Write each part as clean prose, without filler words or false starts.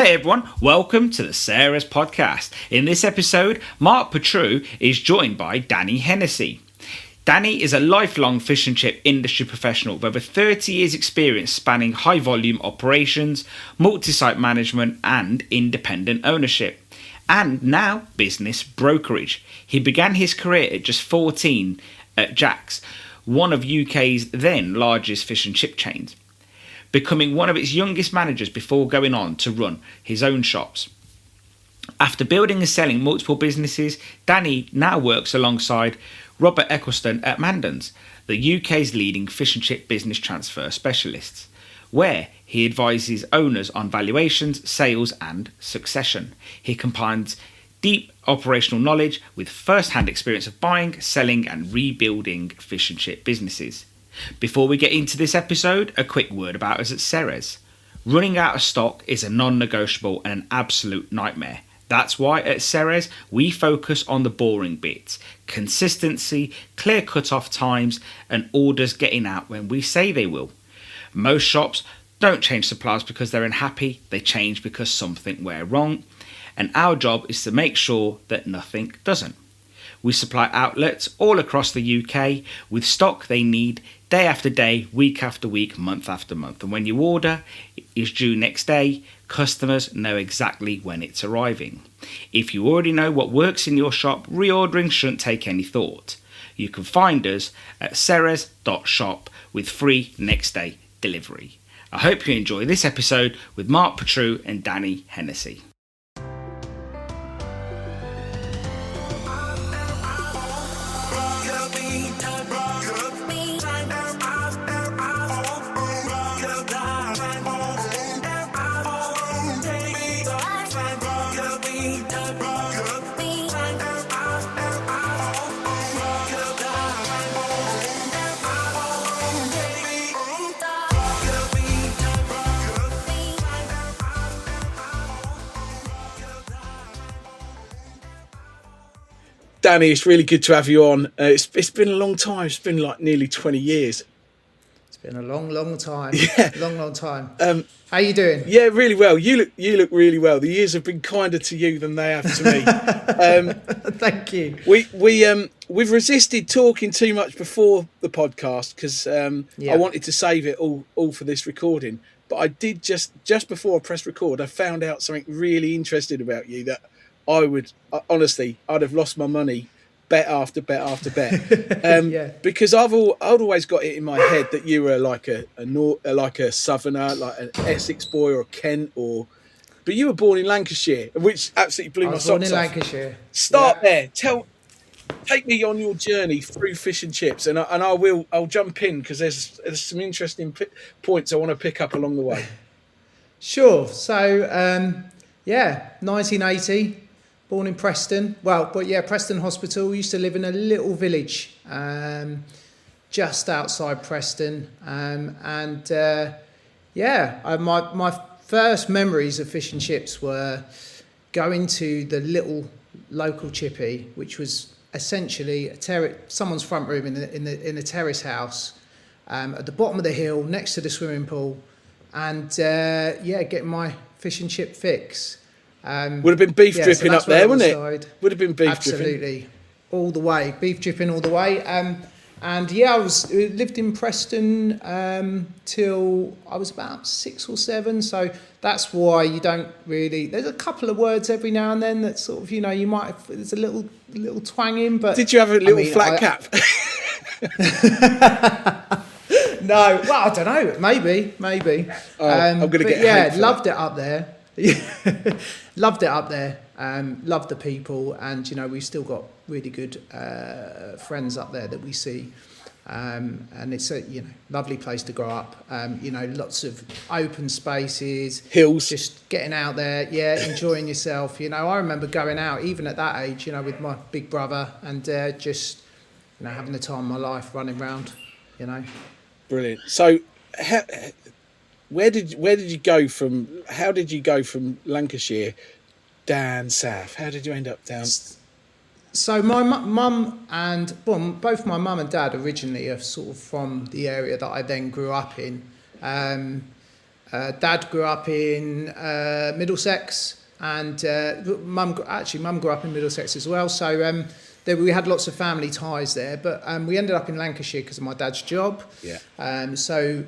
Hey everyone, welcome to the Ceres Podcast. In this episode, Mark Petrou is joined by Danny Hennessy. Danny is a lifelong fish and chip industry professional with over 30 years experience spanning high volume operations, multi-site management and independent ownership, and now business brokerage. He began his career at just 14 at Jack's, one of UK's then largest fish and chip chains, becoming one of its youngest managers before going on to run his own shops. After building and selling multiple businesses, Danny now works alongside Robert Eccleston at Mandans, the UK's leading fish and chip business transfer specialists, where he advises owners on valuations, sales and succession. He combines deep operational knowledge with first-hand experience of buying, selling and rebuilding fish and chip businesses. Before we get into this episode, a quick word about us at Ceres. Running out of stock is a non-negotiable and an absolute nightmare. That's why at Ceres we focus on the boring bits: consistency, clear cut-off times and orders getting out when we say they will. Most shops don't change suppliers because they're unhappy, they change because something went wrong, and our job is to make sure that nothing doesn't. We supply outlets all across the UK with stock they need day after day, week after week, month after month. And when you order, it is due next day. Customers know exactly when it's arriving. If you already know what works in your shop, reordering shouldn't take any thought. You can find us at ceres.shop with free next day delivery. I hope you enjoy this episode with Mark Petrou and Danny Hennessy. Danny, it's really good to have you on. It's been a long time. It's been like nearly 20 years. It's been a long time. Yeah. Long time. How you doing? Yeah, really well. You look really well. The years have been kinder to you than they have to me. Thank you. We've resisted talking too much before the podcast because I wanted to save it all for this recording. But I did just before I pressed record, I found out something really interesting about you that I'd have lost my money bet after bet after bet. Because I'd always got it in my head that you were like a southerner, like an Essex boy or a Kent, but you were born in Lancashire, which absolutely blew my socks off. I was born in Lancashire. Start there. Take me on your journey through fish and chips, and I'll jump in because there's some interesting points I want to pick up along the way. Sure. So 1980. Born in Preston. Preston Hospital. Used to live in a little village just outside Preston. My first memories of fish and chips were going to the little local chippy, which was essentially someone's front room in a terrace house at the bottom of the hill next to the swimming pool, and getting my fish and chip fix. Would have been beef dripping up there, wouldn't it? Would have been beef dripping. Absolutely, all the way, beef dripping all the way. I lived in Preston till I was about 6 or 7. So that's why you don't really. There's a couple of words every now and then that sort of you might have, there's a little twang in. But did you have a little flat cap? No, well I don't know. Maybe. I'm going to get. Loved it up there. Loved it up there. Loved the people, and we've still got really good friends up there that we see, and it's a lovely place to grow up. Lots of open spaces, hills, just getting out there, enjoying yourself. I remember going out even at that age, with my big brother, and just having the time of my life, running around. Brilliant. So. Where did you go from? How did you go from Lancashire down south? How did you end up down? So my mum and both my mum and dad originally are sort of from the area that I then grew up in, Dad grew up in Middlesex, and mum grew up in Middlesex as well. So we had lots of family ties there, but we ended up in Lancashire because of my dad's job. Yeah. So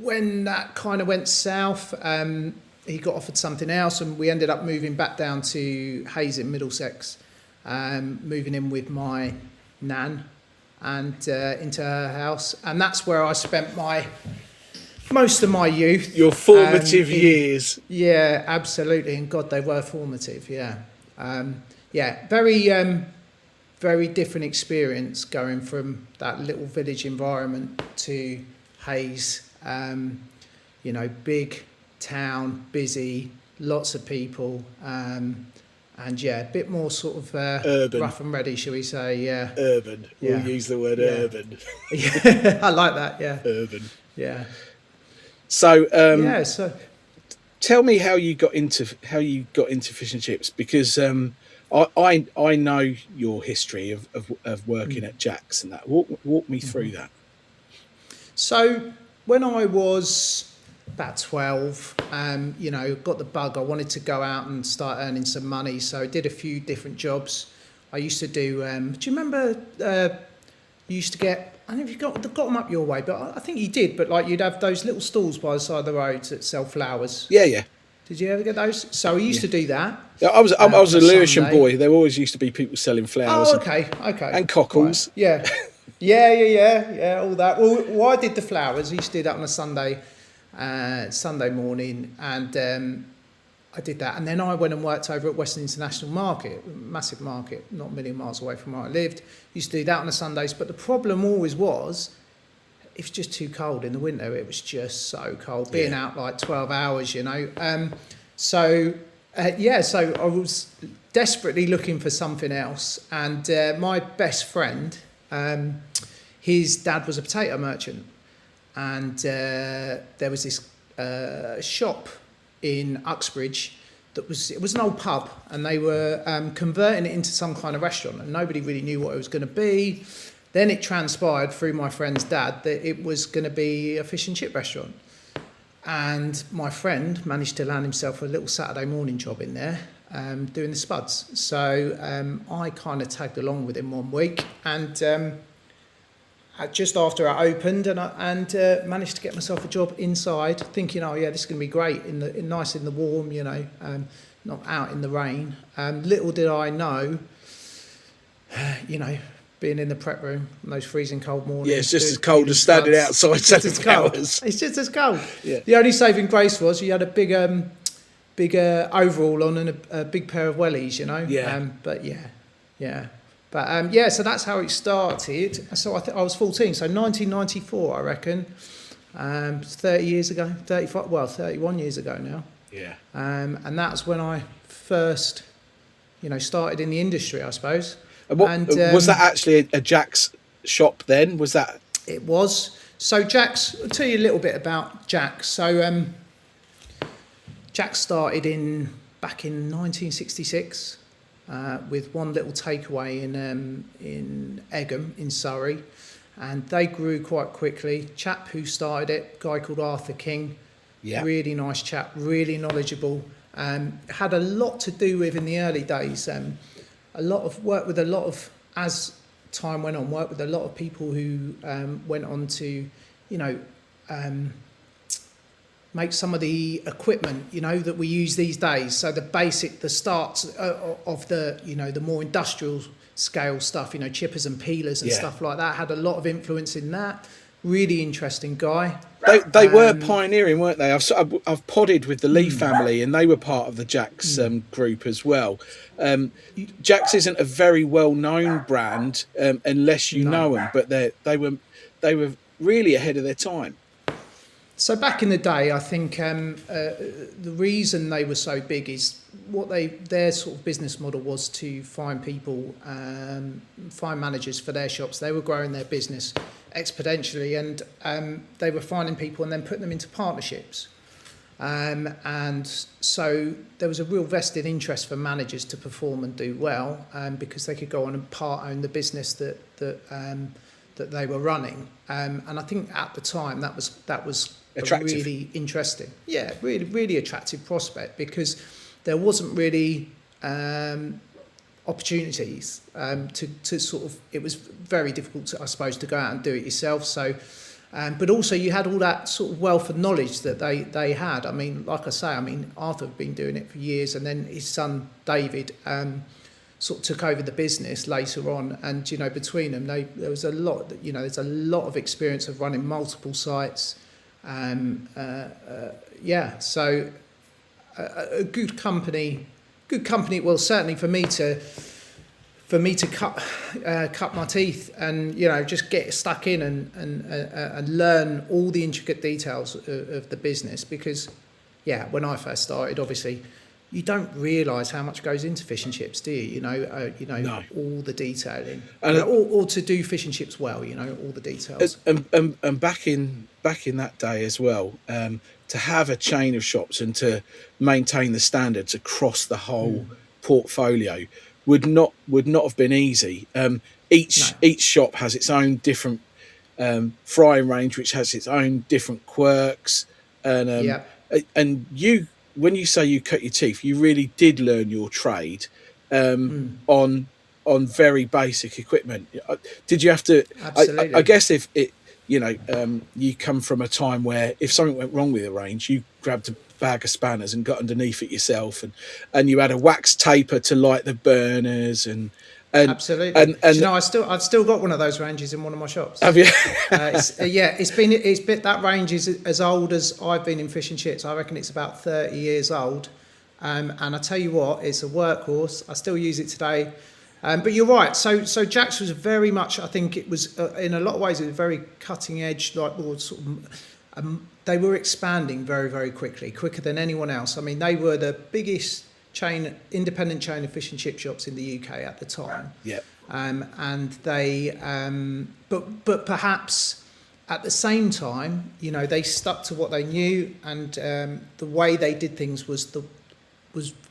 when that kind of went south, he got offered something else, and we ended up moving back down to Hayes in Middlesex, moving in with my nan and into her house, and that's where I spent most of my youth. Your formative years. Yeah, absolutely, and God, they were formative. Yeah, very different experience going from that little village environment to Hayes. Big town, busy, lots of people, and a bit more sort of urban, rough and ready, shall we say? Yeah, urban. We'll use the word urban. Yeah, I like that. Yeah, urban. Yeah. So, so tell me how you got into fish and chips, because I know your history of working at Jack's and that. Walk me through that. So when I was about 12, got the bug. I wanted to go out and start earning some money, so I did a few different jobs. I used to do. Do you remember? You used to get. I don't know if you got them up your way, but I think you did. But like, you'd have those little stalls by the side of the roads that sell flowers. Yeah. Did you ever get those? So I used to do that. Yeah, I was a Lewisham boy. There always used to be people selling flowers. Oh, okay. And cockles. Right. Yeah. All that. Well, I did the flowers. I used to do that on a Sunday morning, and I did that. And then I went and worked over at Western International Market, massive market, not a million miles away from where I lived. Used to do that on the Sundays, but the problem always was, it was just too cold in the winter. It was just so cold, being out like 12 hours, So I was desperately looking for something else. And my best friend, his dad was a potato merchant. And there was this shop in Uxbridge it was an old pub, and they were converting it into some kind of restaurant, and nobody really knew what it was going to be. Then it transpired through my friend's dad that it was going to be a fish and chip restaurant. And my friend managed to land himself a little Saturday morning job in there, doing the spuds. So I kind of tagged along with him one week, and just after I opened, and managed to get myself a job inside, thinking, oh yeah, this is going to be great, nice in the warm, not out in the rain. Little did I know, being in the prep room on those freezing cold mornings. Yeah, it's just as cold as standing outside selling flowers. It's just as cold. Yeah. The only saving grace was you had a big overall on and a big pair of wellies, Yeah. But so that's how it started. So I was 14, so 1994, I reckon. 30 years ago, 35, well, 31 years ago now. Yeah. And that's when I first, started in the industry, I suppose. And was that actually a Jack's shop then? Was that? It was. So Jack's, I'll tell you a little bit about Jack's. So Jack's started back in 1966. With one little takeaway in Egham in Surrey, and they grew quite quickly. Chap who started it, guy called Arthur King, really nice chap, really knowledgeable. Had a lot to do with in the early days. As time went on, worked with a lot of people who went on to, make some of the equipment, that we use these days. So the starts of the, the more industrial scale stuff, chippers and peelers and stuff like that, had a lot of influence in that. Really interesting guy. They were pioneering, weren't they? I've podded with the Lee family, and they were part of the Jack's group as well. Jack's isn't a very well-known brand unless you know them, but they were really ahead of their time. So back in the day, I think the reason they were so big is their sort of business model was to find people, find managers for their shops. They were growing their business exponentially, and they were finding people and then putting them into partnerships. And so there was a real vested interest for managers to perform and do well, because they could go on and part own the business that they were running. And I think at the time that was attractive. really interesting. Yeah, really attractive prospect, because there wasn't really opportunities to sort of, it was very difficult to, I suppose, to go out and do it yourself. So, but also you had all that sort of wealth of knowledge that they had. I mean, like I say, I mean, Arthur had been doing it for years, and then his son David sort of took over the business later on. And, you know, between them, there was a lot, you know, there's a lot of experience of running multiple sites. So a good company, well, certainly for me to cut my teeth and, you know, just get stuck in and learn all the intricate details of the business. Because, yeah, when I first started, obviously, you don't realise how much goes into fish and chips, do you? No. All the detailing, and or to do fish and chips well, you know, all the details. And back in that day as well, to have a chain of shops and to maintain the standards across the whole portfolio would not have been easy. Each shop has its own different frying range, which has its own different quirks, and you. When you say you cut your teeth, you really did learn your trade on very basic equipment. Did you have to? Absolutely. I guess if it, you know, you come from a time where if something went wrong with the range, you grabbed a bag of spanners and got underneath it yourself, and you had a wax taper to light the burners and absolutely. And you know, I've still got one of those ranges in one of my shops. Have you? It's been that range is as old as I've been in fish and chips. I reckon it's about 30 years old. And I tell you what, it's a workhorse. I still use it today. But you're right. So Jack's was very much, I think it was in a lot of ways it was very cutting edge. Like, well, sort of, they were expanding very, very quicker than anyone else. I mean, they were the biggest independent chain of fish and chip shops in the UK at the time. Yeah. And they, but perhaps at the same time, you know, they stuck to what they knew, and the way they did things was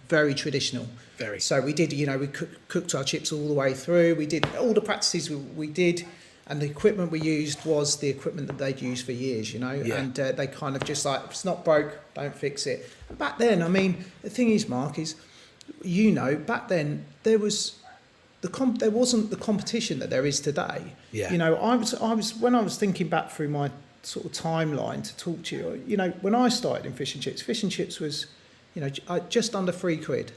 very traditional. Very. So we did, you know, we cooked our chips all the way through. We did all the practices we did, and the equipment we used was the equipment that they'd used for years, you know. Yeah. And they kind of just like, if it's not broke, don't fix it. And back then, I mean, the thing is, Mark, is, you know, back then there wasn't the competition that there is today. Yeah. You know, I was when I was thinking back through my sort of timeline to talk to you, you know, when I started in fish and chips was, you know, just under £3.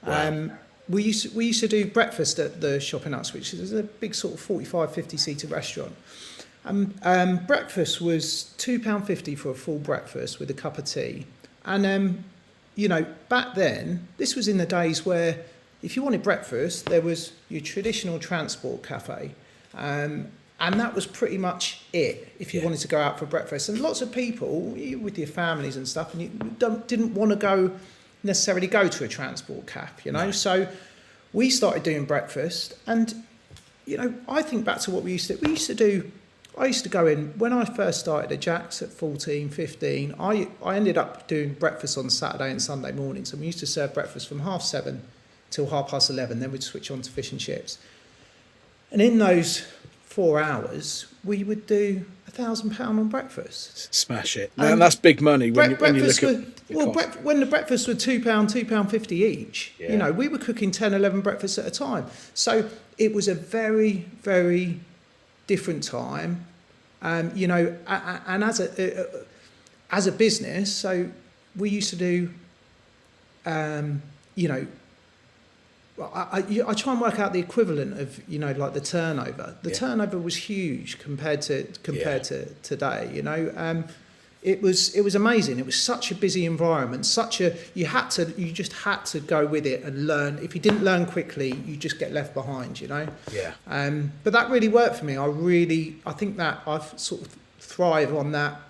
Wow. We used to do breakfast at the Shopping Huts, which is a big sort of 45, 50 seater restaurant. Breakfast was £2.50 for a full breakfast with a cup of tea. And, you know, back then, this was in the days where if you wanted breakfast, there was your traditional transport cafe. And that was pretty much it if you wanted to go out for breakfast. And lots of people, with your families and stuff, and you didn't want to necessarily go to a transport cafe, you know. No. So we started doing breakfast, and, you know, I think back to what we used to do. I used to go in, when I first started at Jack's at 14, 15, I ended up doing breakfast on Saturday and Sunday mornings, and we used to serve breakfast from 7:30 till 11:30, then we'd switch on to fish and chips. And in those 4 hours, we would do £1,000 on breakfast. Smash it. And that's big money when you look at when the breakfasts were £2.50 each, you know, we were cooking 10, 11 breakfasts at a time. So it was a very, very different time. You know, and as a business, so we used to do, you know, I try and work out the equivalent of, you know, like the turnover. The turnover was huge compared to today. You know, it was amazing. It was such a busy environment. You just had to go with it and learn. If you didn't learn quickly, you just get left behind. You know. Yeah. But that really worked for me. I think that I've sort of thrived on that.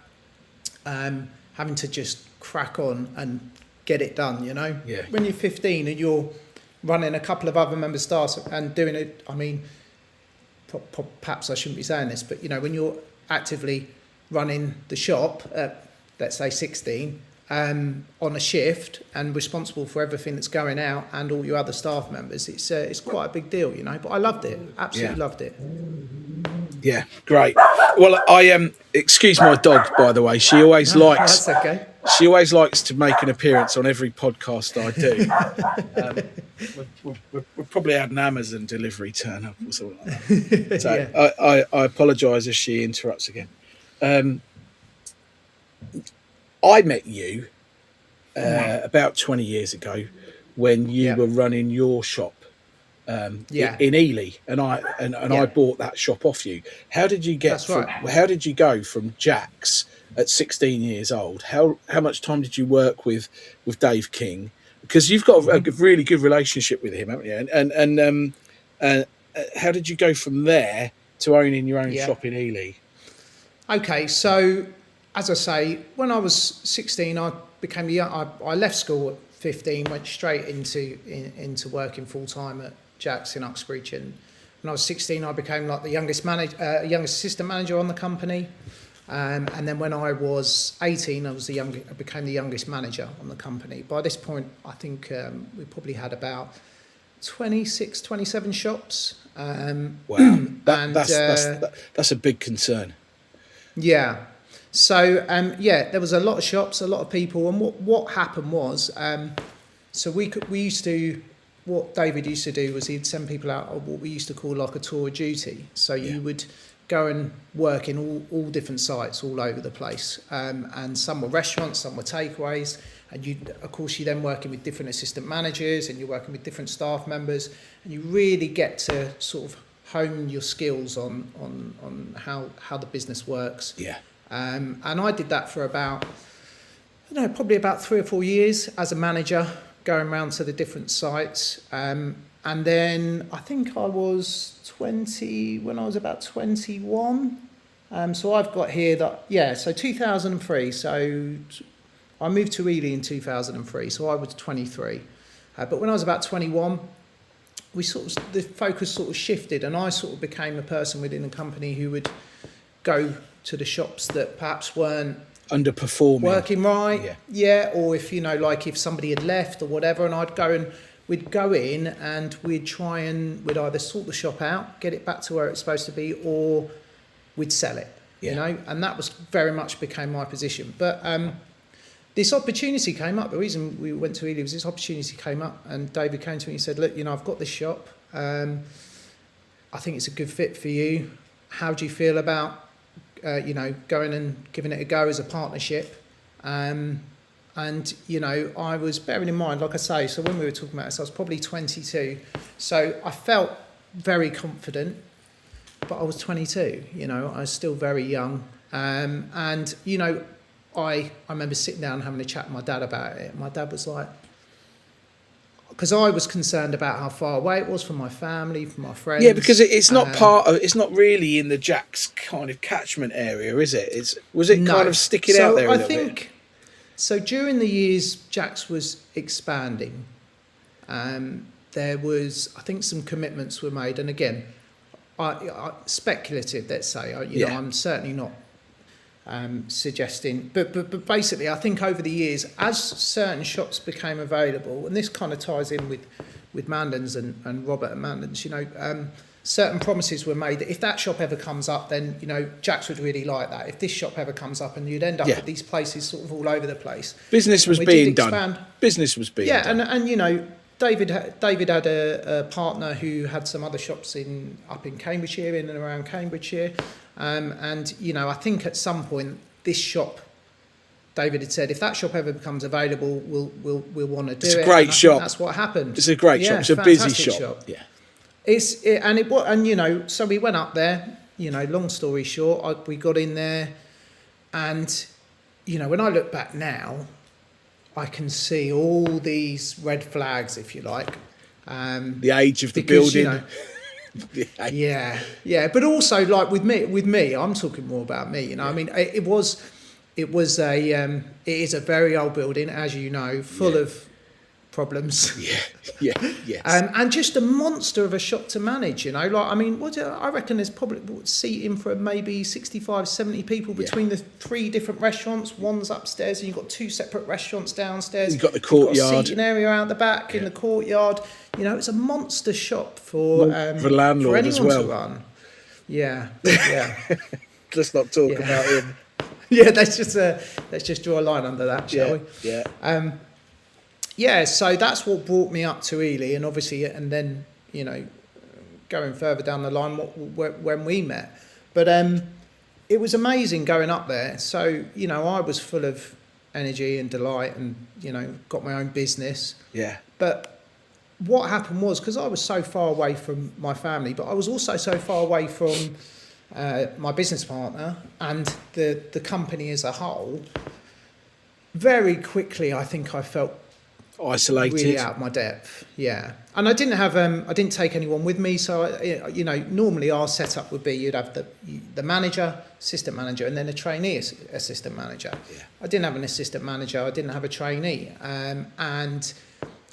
Having to just crack on and get it done. You know. Yeah. When you're 15 and you're running a couple of other member staff and doing it, I mean, perhaps I shouldn't be saying this, but, you know, when you're actively running the shop at, let's say, 16, on a shift and responsible for everything that's going out and all your other staff members, it's quite a big deal, you know. But I loved it, absolutely loved it. Yeah, great. Well, excuse my dog, by the way. She always likes. That's okay. She always likes to make an appearance on every podcast I do. We'll probably had an Amazon delivery turn up or something like that. So yeah. I apologise if she interrupts again. I met you about 20 years ago when you were running your shop in Ely, and I bought that shop off you. How did you get? How did you go from Jack's at 16 years old? How much time did you work with Dave King? Because you've got a really good relationship with him, haven't you? And how did you go from there to owning your own shop in Ely? Okay, so as I say, when I was 16, I left school at 15, went straight into working full time at Jack's in Uxbridge, and when I was 16, I became like the youngest assistant manager on the company, and then when I was 18, I became the youngest manager on the company. By this point, I think we probably had about 26, 27 shops. Wow, that's a big concern. Yeah. So, there was a lot of shops, a lot of people, and what happened was, what David used to do was he'd send people out on what we used to call like a tour of duty. So you would go and work in all different sites all over the place, and some were restaurants, some were takeaways, and you then working with different assistant managers, and you're working with different staff members, and you really get to sort of hone your skills on how the business works. Yeah. And I did that for probably about 3 or 4 years as a manager, going around to the different sites. And then I think I was 20 when I was about 21. So I've got here so 2003. So I moved to Ely in 2003. So I was 23. But when I was about 21, the focus sort of shifted, and I sort of became a person within the company who would go to the shops that perhaps weren't underperforming, working right, or if somebody had left or whatever, and we'd go in and we'd either sort the shop out, get it back to where it's supposed to be, or we'd sell it, and that was very much became my position. But this opportunity came up. The reason we went to Ely was this opportunity came up, and David came to me and said, look, I've got this shop, I think it's a good fit for you. How do you feel about going and giving it a go as a partnership? And I was bearing in mind, like I say, so when we were talking about this, I was probably 22. So I felt very confident, but I was 22, I was still very young. I remember sitting down and having a chat with my dad about it. My dad was like, because I was concerned about how far away it was from my family, from my friends. Yeah, because it's not it's not really in the Jack's kind of catchment area, is it? Was it kind of sticking out there a little bit? So during the years Jack's was expanding, there was, I think, some commitments were made, and again, I speculative, let's say. I'm certainly not suggesting, but basically I think over the years, as certain shops became available, and this kind of ties in with Mandans and Robert and Mandans, certain promises were made that if that shop ever comes up, then Jack's would really like that. If this shop ever comes up, and you'd end up with these places sort of all over the place. Business was being done. Business was being done. And David had a partner who had some other shops up in Cambridgeshire, in and around Cambridgeshire. I think at some point this shop, David had said, if that shop ever becomes available, we'll want to do it. It's a great shop. That's what happened. It's a great shop. It's a busy shop. Yeah. So we went up there. Long story short, we got in there, and when I look back now, I can see all these red flags, if you like. The age of the building. But also, like with me, I'm talking more about me. I mean, it is a very old building, as you know, full of problems. And just a monster of a shop to manage. I reckon there's probably seating for maybe 65, 70 people between the 3 different restaurants. One's upstairs, and you've got 2 separate restaurants downstairs. You've got the courtyard, you've got a seating area out the back in the courtyard. It's a monster shop for landlord for anyone as well to run. Yeah. Let's not talk about him. Yeah, let's just draw a line under that, shall we? Yeah. So that's what brought me up to Ely, and obviously, and then going further down the line, when we met. But it was amazing going up there. So I was full of energy and delight, and got my own business. Yeah. But what happened was, because I was so far away from my family, but I was also so far away from my business partner and the company as a whole, very quickly I think I felt isolated, really out of my depth. Yeah. And I didn't take anyone with me, so normally our setup would be you'd have the manager, assistant manager, and then a trainee assistant manager. Yeah. I didn't have an assistant manager, I didn't have a trainee, and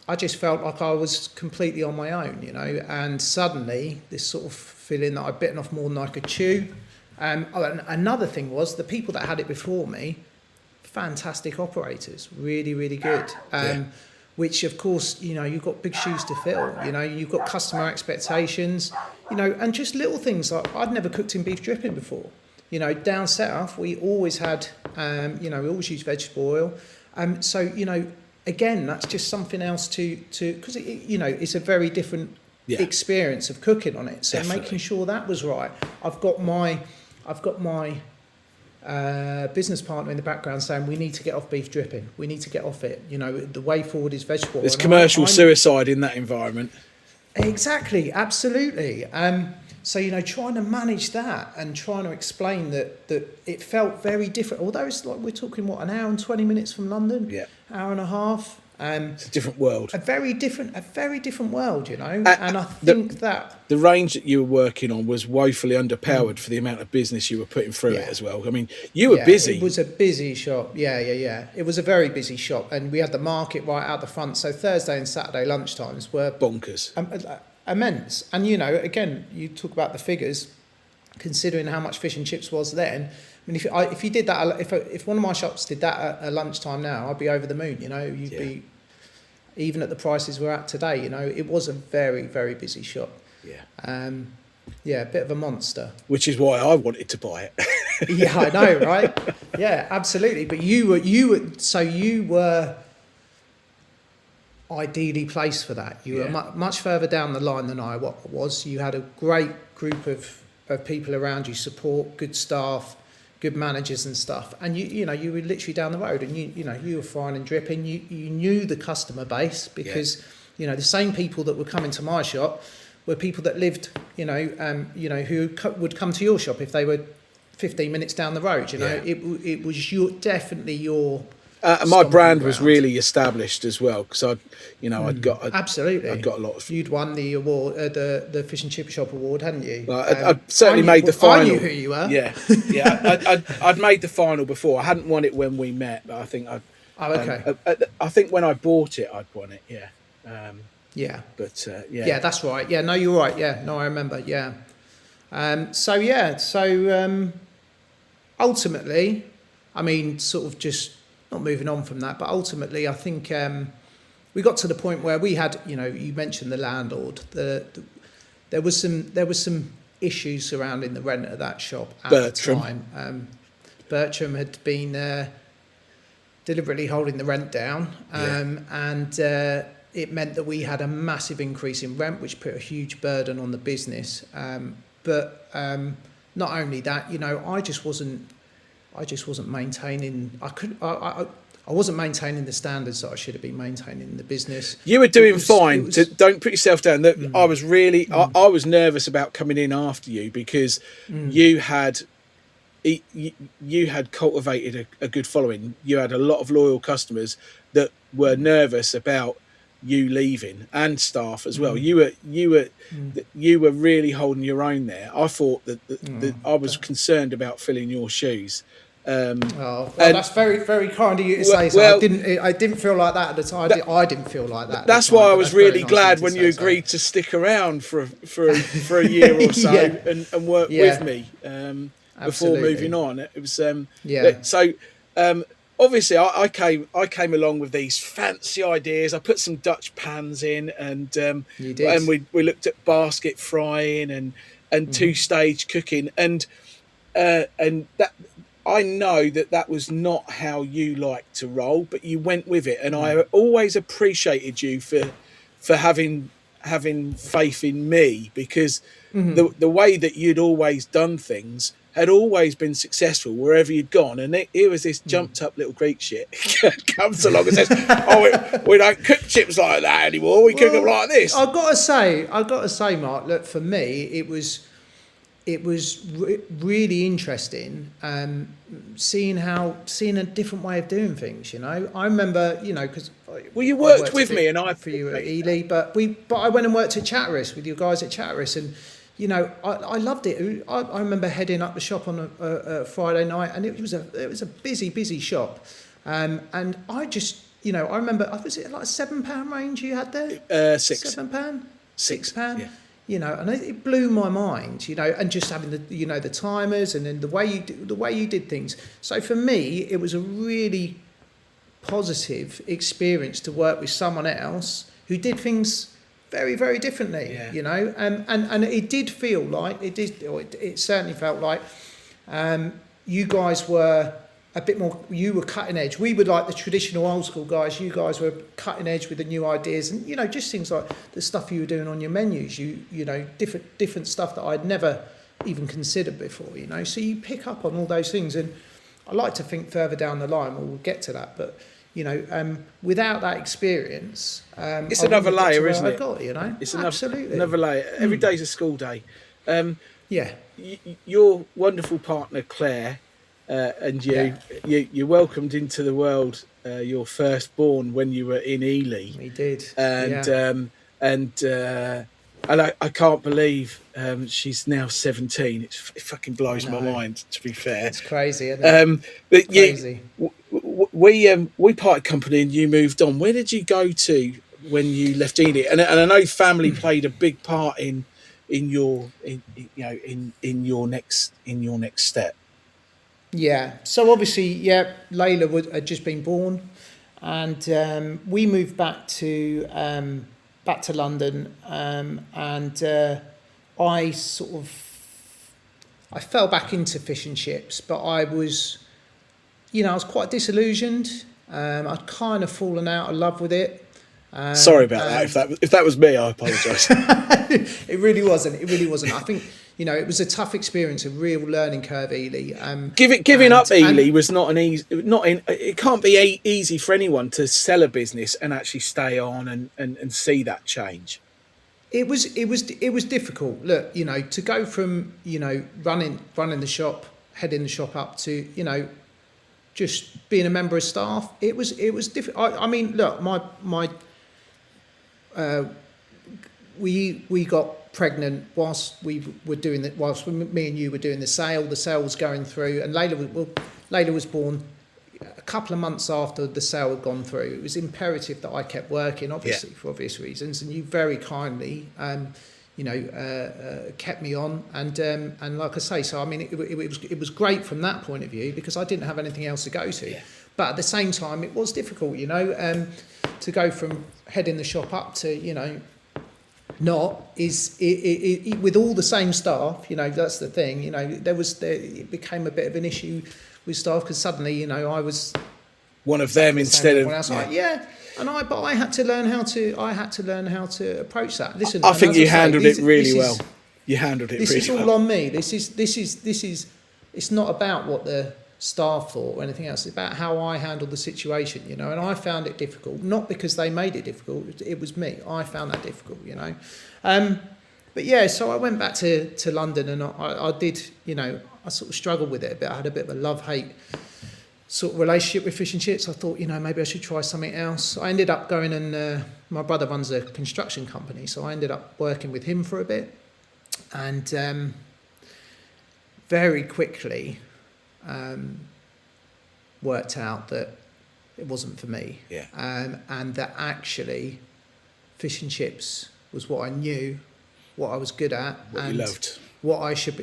I just felt like I was completely on my own, and suddenly this sort of feeling that I'd bitten off more than I could chew. And another thing was the people that had it before me, fantastic operators, really, really good. Which of course, you've got big shoes to fill, you've got customer expectations, and just little things like I'd never cooked in beef dripping before. Down south, we always had, we always used vegetable oil. So, again, that's just something else to because, it's a very different experience of cooking on it. So Definitely. Making sure that was right. I've got my business partner in the background saying we need to get off beef dripping, we need to get off it, the way forward is vegetable. There's commercial suicide in that environment. Exactly, absolutely. So trying to manage that and trying to explain that it felt very different, although it's like we're talking an hour and 20 minutes from London, hour and a half. It's a different world. A very different world, and I think that the range that you were working on was woefully underpowered for the amount of business you were putting through it as well. I mean, you were busy. It was a busy shop. Yeah. It was a very busy shop, and we had the market right out the front. So Thursday and Saturday lunchtimes were bonkers, immense. And again, you talk about the figures, considering how much fish and chips was then. I mean, if you did that, if one of my shops did that at lunchtime now, I'd be over the moon. You'd be, even at the prices we're at today. It was a very, very busy shop. Yeah. A bit of a monster. Which is why I wanted to buy it. Yeah, I know, right? Yeah, absolutely. But you were ideally placed for that. You were much further down the line than I was. You had a great group of people around you, support, good staff, good managers and stuff, and you were literally down the road, and you were frying and dripping. You knew the customer base because the same people that were coming to my shop were people that lived who would come to your shop if they were 15 minutes down the road. It was definitely your. My brand was really established as well because I'd got absolutely. I'd got a lot of. You'd won the award, the Fish and Chip Shop award, hadn't you? I'd certainly made the final. I knew who you were. Yeah. I'd made the final before. I hadn't won it when we met, but I think I think when I bought it, I'd won it. Yeah. But Yeah, that's right. Yeah, no, you're right. Yeah, no, I remember. Yeah. So ultimately, I mean, sort of just. Not moving on from that, but ultimately, I think we got to the point where we had, you mentioned the landlord. There was some issues surrounding the rent of that shop at Bertram. the time. Bertram had been deliberately holding the rent down, and it meant that we had a massive increase in rent, which put a huge burden on the business. But not only that, I just wasn't maintaining. I wasn't maintaining the standards that I should have been maintaining in the business. You were doing fine. Don't put yourself down. I was really. I was nervous about coming in after you because you had cultivated a good following. You had a lot of loyal customers that were nervous about you leaving, and staff as well. You were really holding your own there. I thought that I was concerned about filling your shoes. That's very, very kind of you to say. So I didn't feel like that at the time. I didn't feel like that. That's why I was really glad when you agreed to stick around for a year or so and work with me before moving on. It was obviously, I came along with these fancy ideas. I put some Dutch pans in, and you did. And we looked at basket frying, and and two-stage cooking, and that I know that was not how you like to roll, but you went with it, and I always appreciated you for having faith in me, because the way that you'd always done things had always been successful wherever you'd gone. And here was this jumped up little Greek shit comes along and says, "Oh, we don't cook chips like that anymore. We cook them like this." I've got to say, Mark. Look, for me, it was really interesting seeing a different way of doing things. You know, I remember, you know, because you worked with me, and I for you at Ely, but I went and worked at Chatteris with you guys at Chatteris, and you know, I loved it. I remember heading up the shop on a Friday night, and it was a busy shop, and I just, you know, I remember, was it like £7 range you had there? £6. £6. Yeah. You know, and it blew my mind, you know, and just having the timers, and then the way you did things. So for me, it was a really positive experience to work with someone else who did things very, very differently, you know, and it did feel like it certainly felt like you guys were a bit more, you were cutting edge. We were like the traditional old school guys. You guys were cutting edge with the new ideas, and you know, just things like the stuff you were doing on your menus. You know, different stuff that I'd never even considered before. You know, so you pick up on all those things, and I like to think further down the line we'll get to that, but. You know, without that experience, it's another layer, isn't it? You know, it's absolutely another layer. Every day's a school day. Yeah. Your wonderful partner Claire and you welcomed into the world your firstborn when you were in Ely. We did, and I can't believe she's now 17. It fucking blows my mind, to be fair. It's crazy, isn't it? But crazy. We parted company and you moved on. Where did you go to when you left Ely? And I know family played a big part in your next step. Yeah. So obviously, Layla had just been born, and we moved back to London, and I fell back into fish and chips, but I was quite disillusioned. I'd kind of fallen out of love with it. Sorry about that. If that was me, I apologise. It really wasn't. I think it was a tough experience, a real learning curve, Ely. Giving up Ely was not an easy. It can't be easy for anyone to sell a business and actually stay on and see that change. It was difficult. Look, to go from running the shop, heading the shop up to just being a member of staff. It was difficult. I mean, look, we got pregnant whilst we were doing that. Whilst me and you were doing the sale was going through, and Layla was born a couple of months after the sale had gone through. It was imperative that I kept working, obviously, for obvious reasons, and you very kindly, kept me on, and like I say, so I mean, it was great from that point of view because I didn't have anything else to go to. Yeah. But at the same time, it was difficult, to go from heading the shop up to, with all the same staff. That's the thing. It became a bit of an issue with staff because suddenly, I was one of them instead of else. But I had to learn how to approach that. Listen, I think you handled it really well. You handled it really well. This is all on me. This is. It's not about what the staff thought or anything else. It's about how I handled the situation, And I found it difficult, not because they made it difficult. It was me. I found that difficult, But yeah, so I went back to London, and I did. I sort of struggled with it a bit. I had a bit of a love-hate sort of relationship with fish and chips. I thought, maybe I should try something else. I ended up going and my brother runs a construction company, so I ended up working with him for a bit, and very quickly worked out that it wasn't for me. Yeah. And that actually fish and chips was what I knew, what I was good at, what you loved, what I should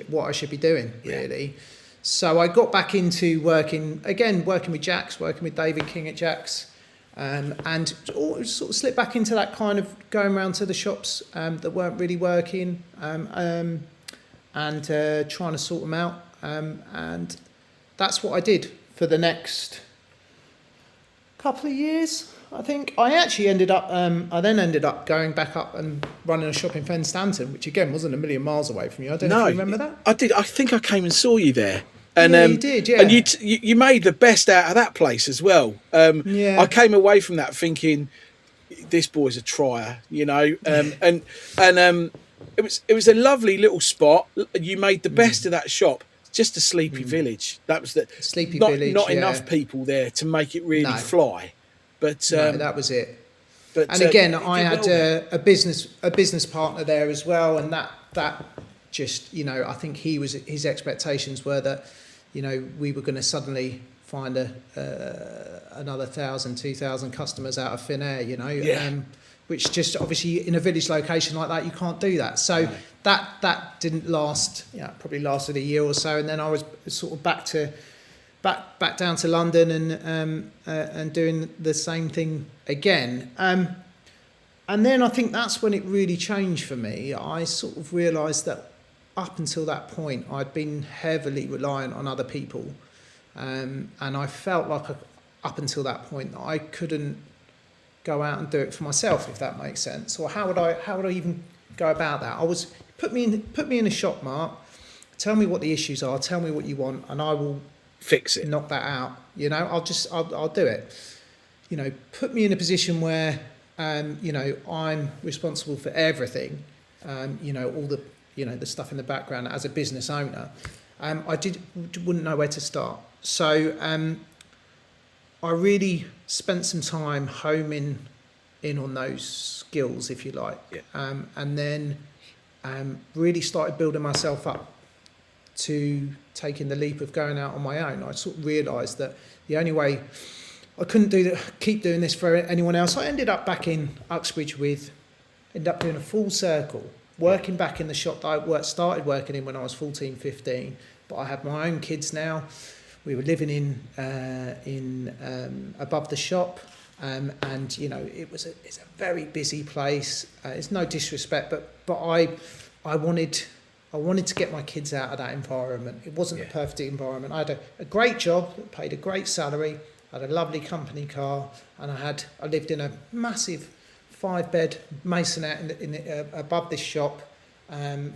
be doing, really. So I got back into working with Jack's, working with David King at Jack's, and sort of slipped back into that kind of going around to the shops that weren't really working. and trying to sort them out. And that's what I did for the next couple of years, I think. I actually ended up, I then ended up going back up and running a shop in Fen Stanton, which again wasn't a million miles away from you. I don't know if you remember that. I did. I think I came and saw you there. And, you did, yeah. And you made the best out of that place as well. I came away from that thinking, this boy's a trier, and it was a lovely little spot. You made the best of that shop. Just a sleepy village. That was the sleepy village. Not enough people there to make it really fly. But that was it. But and again, I had a business partner there as well, and that just I think his expectations were that we were going to suddenly find another 1,000, 2,000 customers out of thin air, which just obviously in a village location like that you can't do that. So that didn't last. Probably lasted a year or so, and then I was sort of back down to London and doing the same thing again. And then I think that's when it really changed for me. I sort of realised that up until that point I'd been heavily reliant on other people, and I felt like up until that point that I couldn't go out and do it for myself, if that makes sense. Or how would I even go about that? Put me in a shop, Mark. Tell me what the issues are. Tell me what you want, and I will fix it. Knock that out. I'll do it. Put me in a position where I'm responsible for everything. All the stuff in the background as a business owner. I wouldn't know where to start. So I really spent some time homing in on those skills, if you like, and then really started building myself up to taking the leap of going out on my own. I sort of realised that the only way I couldn't keep doing this for anyone else. I ended up back in Uxbridge ended up doing a full circle, working back in the shop that I started working in when I was 14, 15, but I had my own kids now. We were living in above the shop, and it's a very busy place. It's no disrespect, but I wanted to get my kids out of that environment. It wasn't a perfect environment. I had a great job, paid a great salary, had a lovely company car, and I lived in a massive 5-bed masonette above this shop,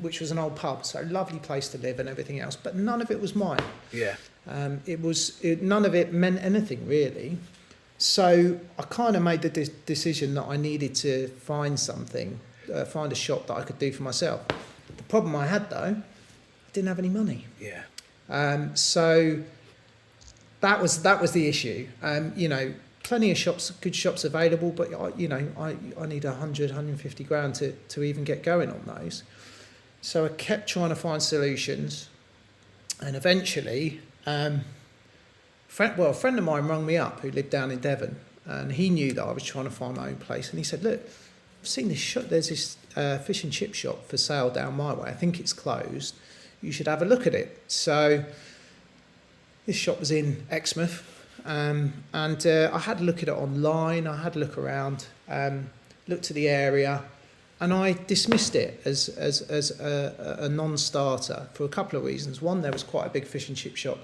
which was an old pub, so a lovely place to live and everything else. But none of it was mine. Yeah. None of it meant anything really. So I kind of made the decision that I needed to find a shop that I could do for myself. The problem I had though, I didn't have any money. Yeah. So that was the issue. Plenty of good shops available, but I need 100, 150 grand to even get going on those. So I kept trying to find solutions, and eventually, a friend of mine rang me up who lived down in Devon, and he knew that I was trying to find my own place, and he said, "Look, I've seen this shop. There's this fish and chip shop for sale down my way. I think it's closed. You should have a look at it." So this shop was in Exmouth. And I had a look at it online. I had a look around, looked at the area, and I dismissed it as a non-starter for a couple of reasons. One, there was quite a big fish and chip shop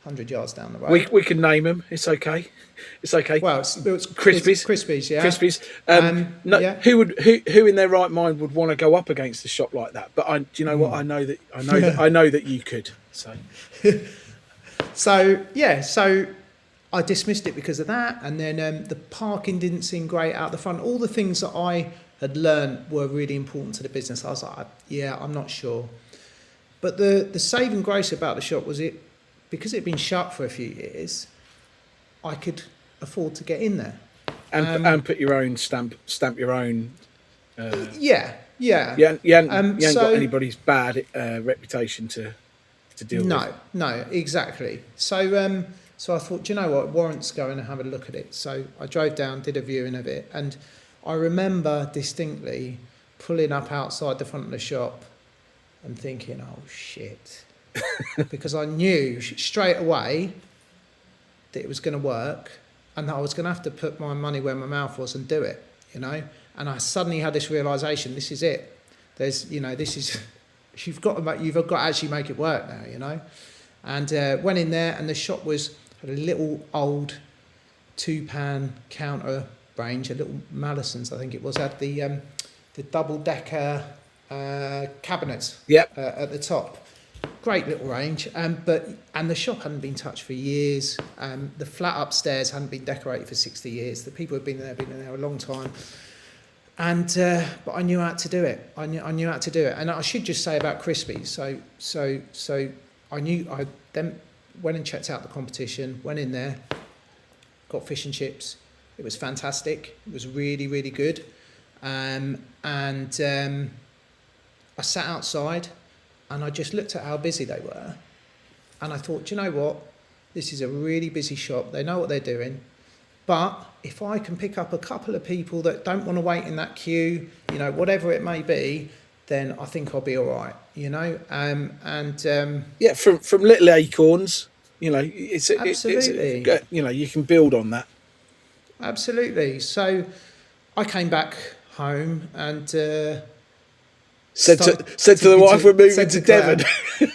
100 yards down the road. We can name them. It's okay. It's okay. Well, it's Crispies. Crispies, yeah. Crispies. Who in their right mind would want to go up against a shop like that? But do you know what? I know that you could. So I dismissed it because of that, and then the parking didn't seem great out the front. All the things that I had learned were really important to the business. I was like, I'm not sure. But the saving grace about the shop was because it'd been shut for a few years, I could afford to get in there. And put your own stamp your own... Yeah. You ain't got anybody's bad reputation to deal with. No, exactly. So I thought, do you know what, warrants going and have a look at it. So I drove down, did a viewing of it, and I remember distinctly pulling up outside the front of the shop and thinking, oh shit, because I knew straight away that it was going to work and that I was going to have to put my money where my mouth was and do it, And I suddenly had this realisation, this is it. This you've got to actually make it work now, you know. And went in there, and the shop had a little old 2-pan counter range, a little Mallisons, I think it was, had the double-decker cabinets at the top. Great little range, and the shop hadn't been touched for years. The flat upstairs hadn't been decorated for 60 years. The people who'd been there a long time. And but I knew how to do it. I knew how to do it. And I should just say about Crispies. So I then went and checked out the competition. Went in there, got fish and chips. It was fantastic. It was really, really good. And I sat outside, and I just looked at how busy they were, and I thought, do you know what? This is a really busy shop. They know what they're doing. But if I can pick up a couple of people that don't want to wait in that queue, you know, whatever it may be, then I think I'll be all right, you know. From little acorns, you know, absolutely. It's you know, you can build on that. Absolutely. So I came back home and said to the wife, we're moving to Devon.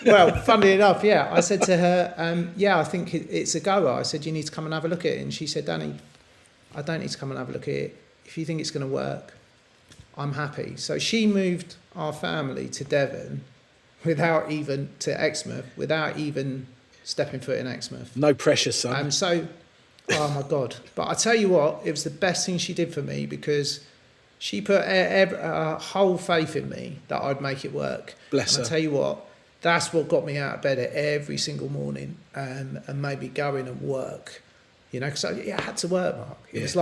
Well, funnily enough, yeah, I said to her, I think it's a goer. I said, you need to come and have a look at it. And she said, Danny, I don't need to come and have a look at it. If you think it's going to work, I'm happy. So she moved our family to Devon to Exmouth, without even stepping foot in Exmouth. No pressure, son. Oh my God. But I tell you what, it was the best thing she did for me, because she put a whole faith in me that I'd make it work. Bless her. I tell you what, that's what got me out of bed every single morning and made me go in and work. You know, because I had to work, Mark. It was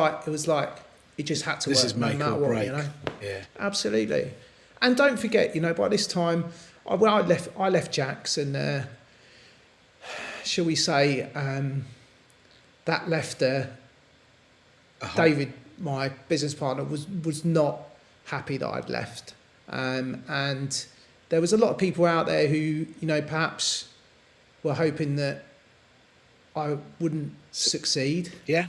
like it just had to work. This is make or break. You know? Yeah. Absolutely. And don't forget, you know, by this time, I left Jack's, and shall we say, that left David, my business partner, was not happy that I'd left, and there was a lot of people out there who, you know, perhaps were hoping that I wouldn't succeed. Yeah.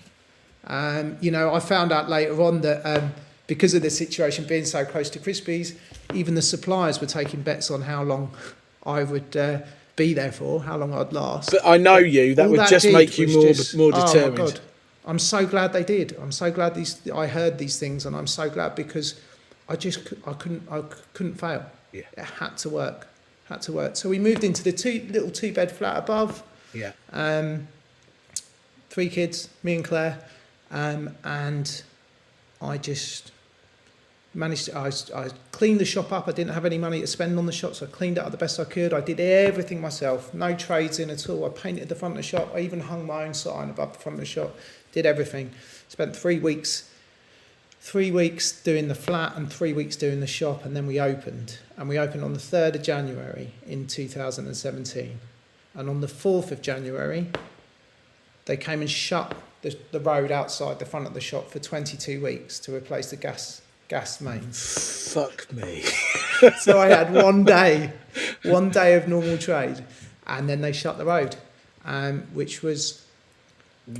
You know, I found out later on that because of the situation being so close to Crispies, even the suppliers were taking bets on how long I would be there for, how long I'd last. But I know that would just make you more determined. Oh my God. I'm so glad they did. I'm so glad I heard these things, and I'm so glad, because I couldn't fail. Yeah. It had to work. So we moved into the little 2-bed flat above. Yeah. 3 kids, me and Claire, and I just managed to, I cleaned the shop up. I didn't have any money to spend on the shop, so I cleaned it up the best I could. I did everything myself, no trades in at all. I painted the front of the shop. I even hung my own sign above the front of the shop. Did everything. Spent 3 weeks doing the flat and 3 weeks doing the shop, and then we opened. And we opened on the 3rd of January in 2017. And on the 4th of January, they came and shut the road outside the front of the shop for 22 weeks to replace the gas mains. Fuck me. So I had one day of normal trade, and then they shut the road, which was...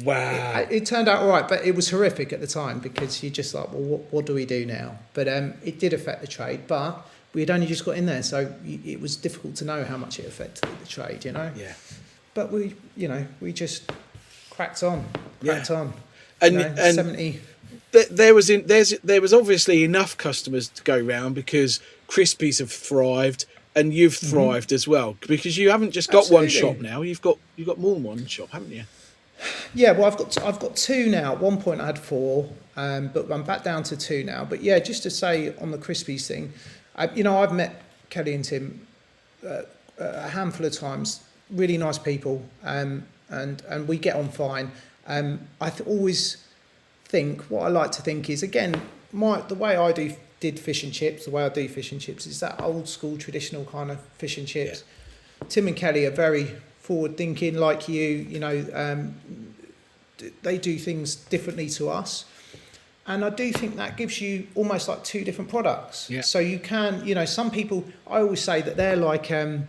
Wow. It turned out all right, but it was horrific at the time, because you're just like, well, what do we do now? But it did affect the trade, but we had only just got in there, so it was difficult to know how much it affected the trade, you know? Yeah. But we just cracked on. And 70... There was obviously enough customers to go round, because Crispies have thrived and you've thrived as well, because you haven't just got one shop now. You've got more than one shop, haven't you? Yeah, well, I've got 2 now. At one point I had 4, but I'm back down to 2 now. But yeah, just to say on the Crispies thing, you know, I've met Kelly and Tim a handful of times. Really nice people, and we get on fine. I always think, what I like to think is, again, the way I did fish and chips, the way I do fish and chips is that old school traditional kind of fish and chips. Yeah. Tim and Kelly are very forward thinking, like you know, they do things differently to us, and I do think that gives you almost like 2 different products. Yeah. So you can, you know, some people, I always say that they're like the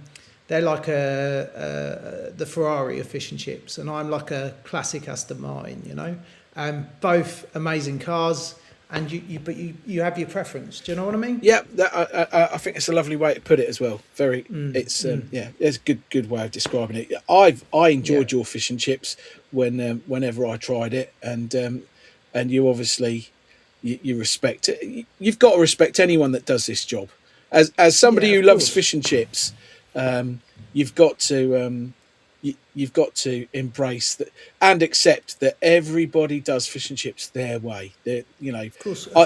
Ferrari of fish and chips, and I'm like a classic Aston Martin, you know. Both amazing cars, and you have your preference. Do you know what I mean? Yeah, I think it's a lovely way to put it as well. It's a good way of describing it. I enjoyed your fish and chips whenever I tried it, and you obviously you respect it. You've got to respect anyone that does this job. As somebody who loves fish and chips, you've got to embrace that and accept that everybody does fish and chips their way. Of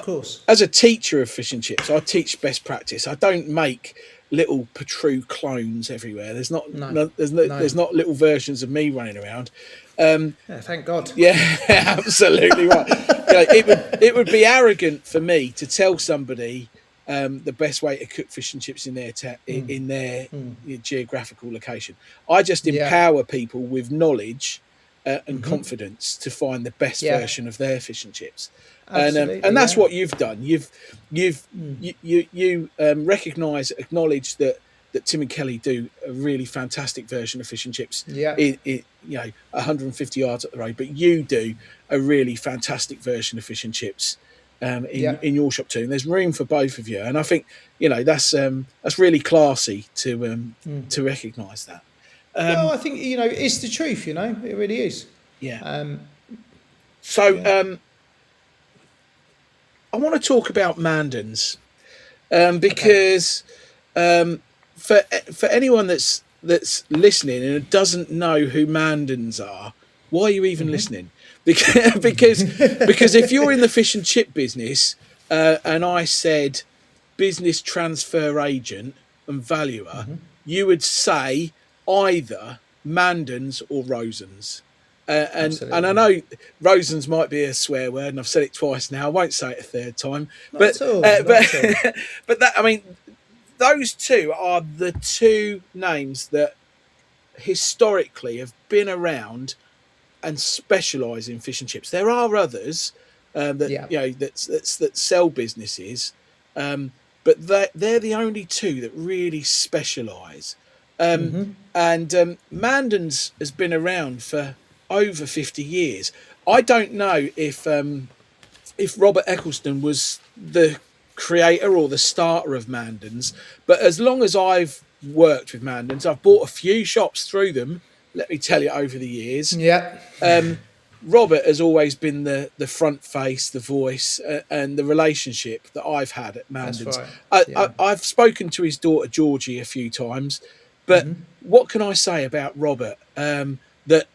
course. As a teacher of fish and chips, I teach best practice. I don't make little Petrou clones everywhere. There's not little versions of me running around. Thank God. Yeah, absolutely right. It would be arrogant for me to tell somebody the best way to cook fish and chips in their geographical location. I just empower people with knowledge and confidence to find the best version of their fish and chips. And that's what you've done. You recognise, acknowledge that Tim and Kelly do a really fantastic version of fish and chips. 150 yards up the road, but you do a really fantastic version of fish and chips in your shop too. And there's room for both of you, and I think that's really classy to recognise that. Well, I think it's the truth. It really is. Yeah. I want to talk about Mandans because for anyone that's listening and doesn't know who Mandans are, why are you even listening? Because if you're in the fish and chip business and I said business transfer agent and valuer, you would say either Mandans or Rosens. And I know Rosens might be a swear word, and I've said it twice now. I won't say it a third time. But that, I mean, those two are the two names that historically have been around and specialise in fish and chips. There are others that sell businesses, but they're the only two that really specialise. And Mandans has been around for over 50 years. I don't know if Robert Eccleston was the creator or the starter of Mandans, but as long as I've worked with Mandans, I've bought a few shops through them, let me tell you, over the years. Robert has always been the front face, the voice, and the relationship that I've had at Mandans. Right. I've spoken to his daughter Georgie a few times, but what can I say about Robert that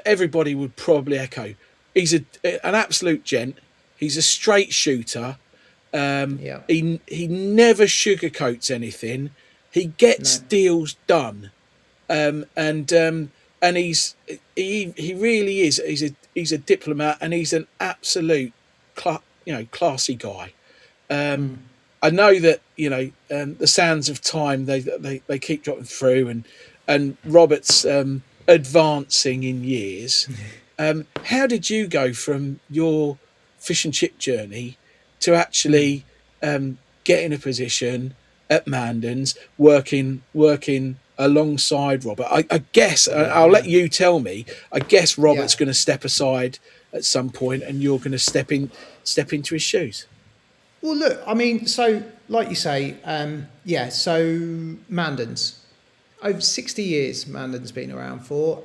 everybody would probably echo? He's an absolute gent. He's a straight shooter. He never sugarcoats anything. He gets deals done. And he really is. He's a diplomat, and he's an absolute classy guy. I know that the sands of time they keep dropping through, and Robert's advancing in years. How did you go from your fish and chip journey to actually get in a position at Mandans, working alongside Robert? I guess I'll let you tell me. I guess Robert's going to step aside at some point, and you're going to step into his shoes. Well, look, I mean, so like you say, so Mandans, over 60 years Mandans been around for.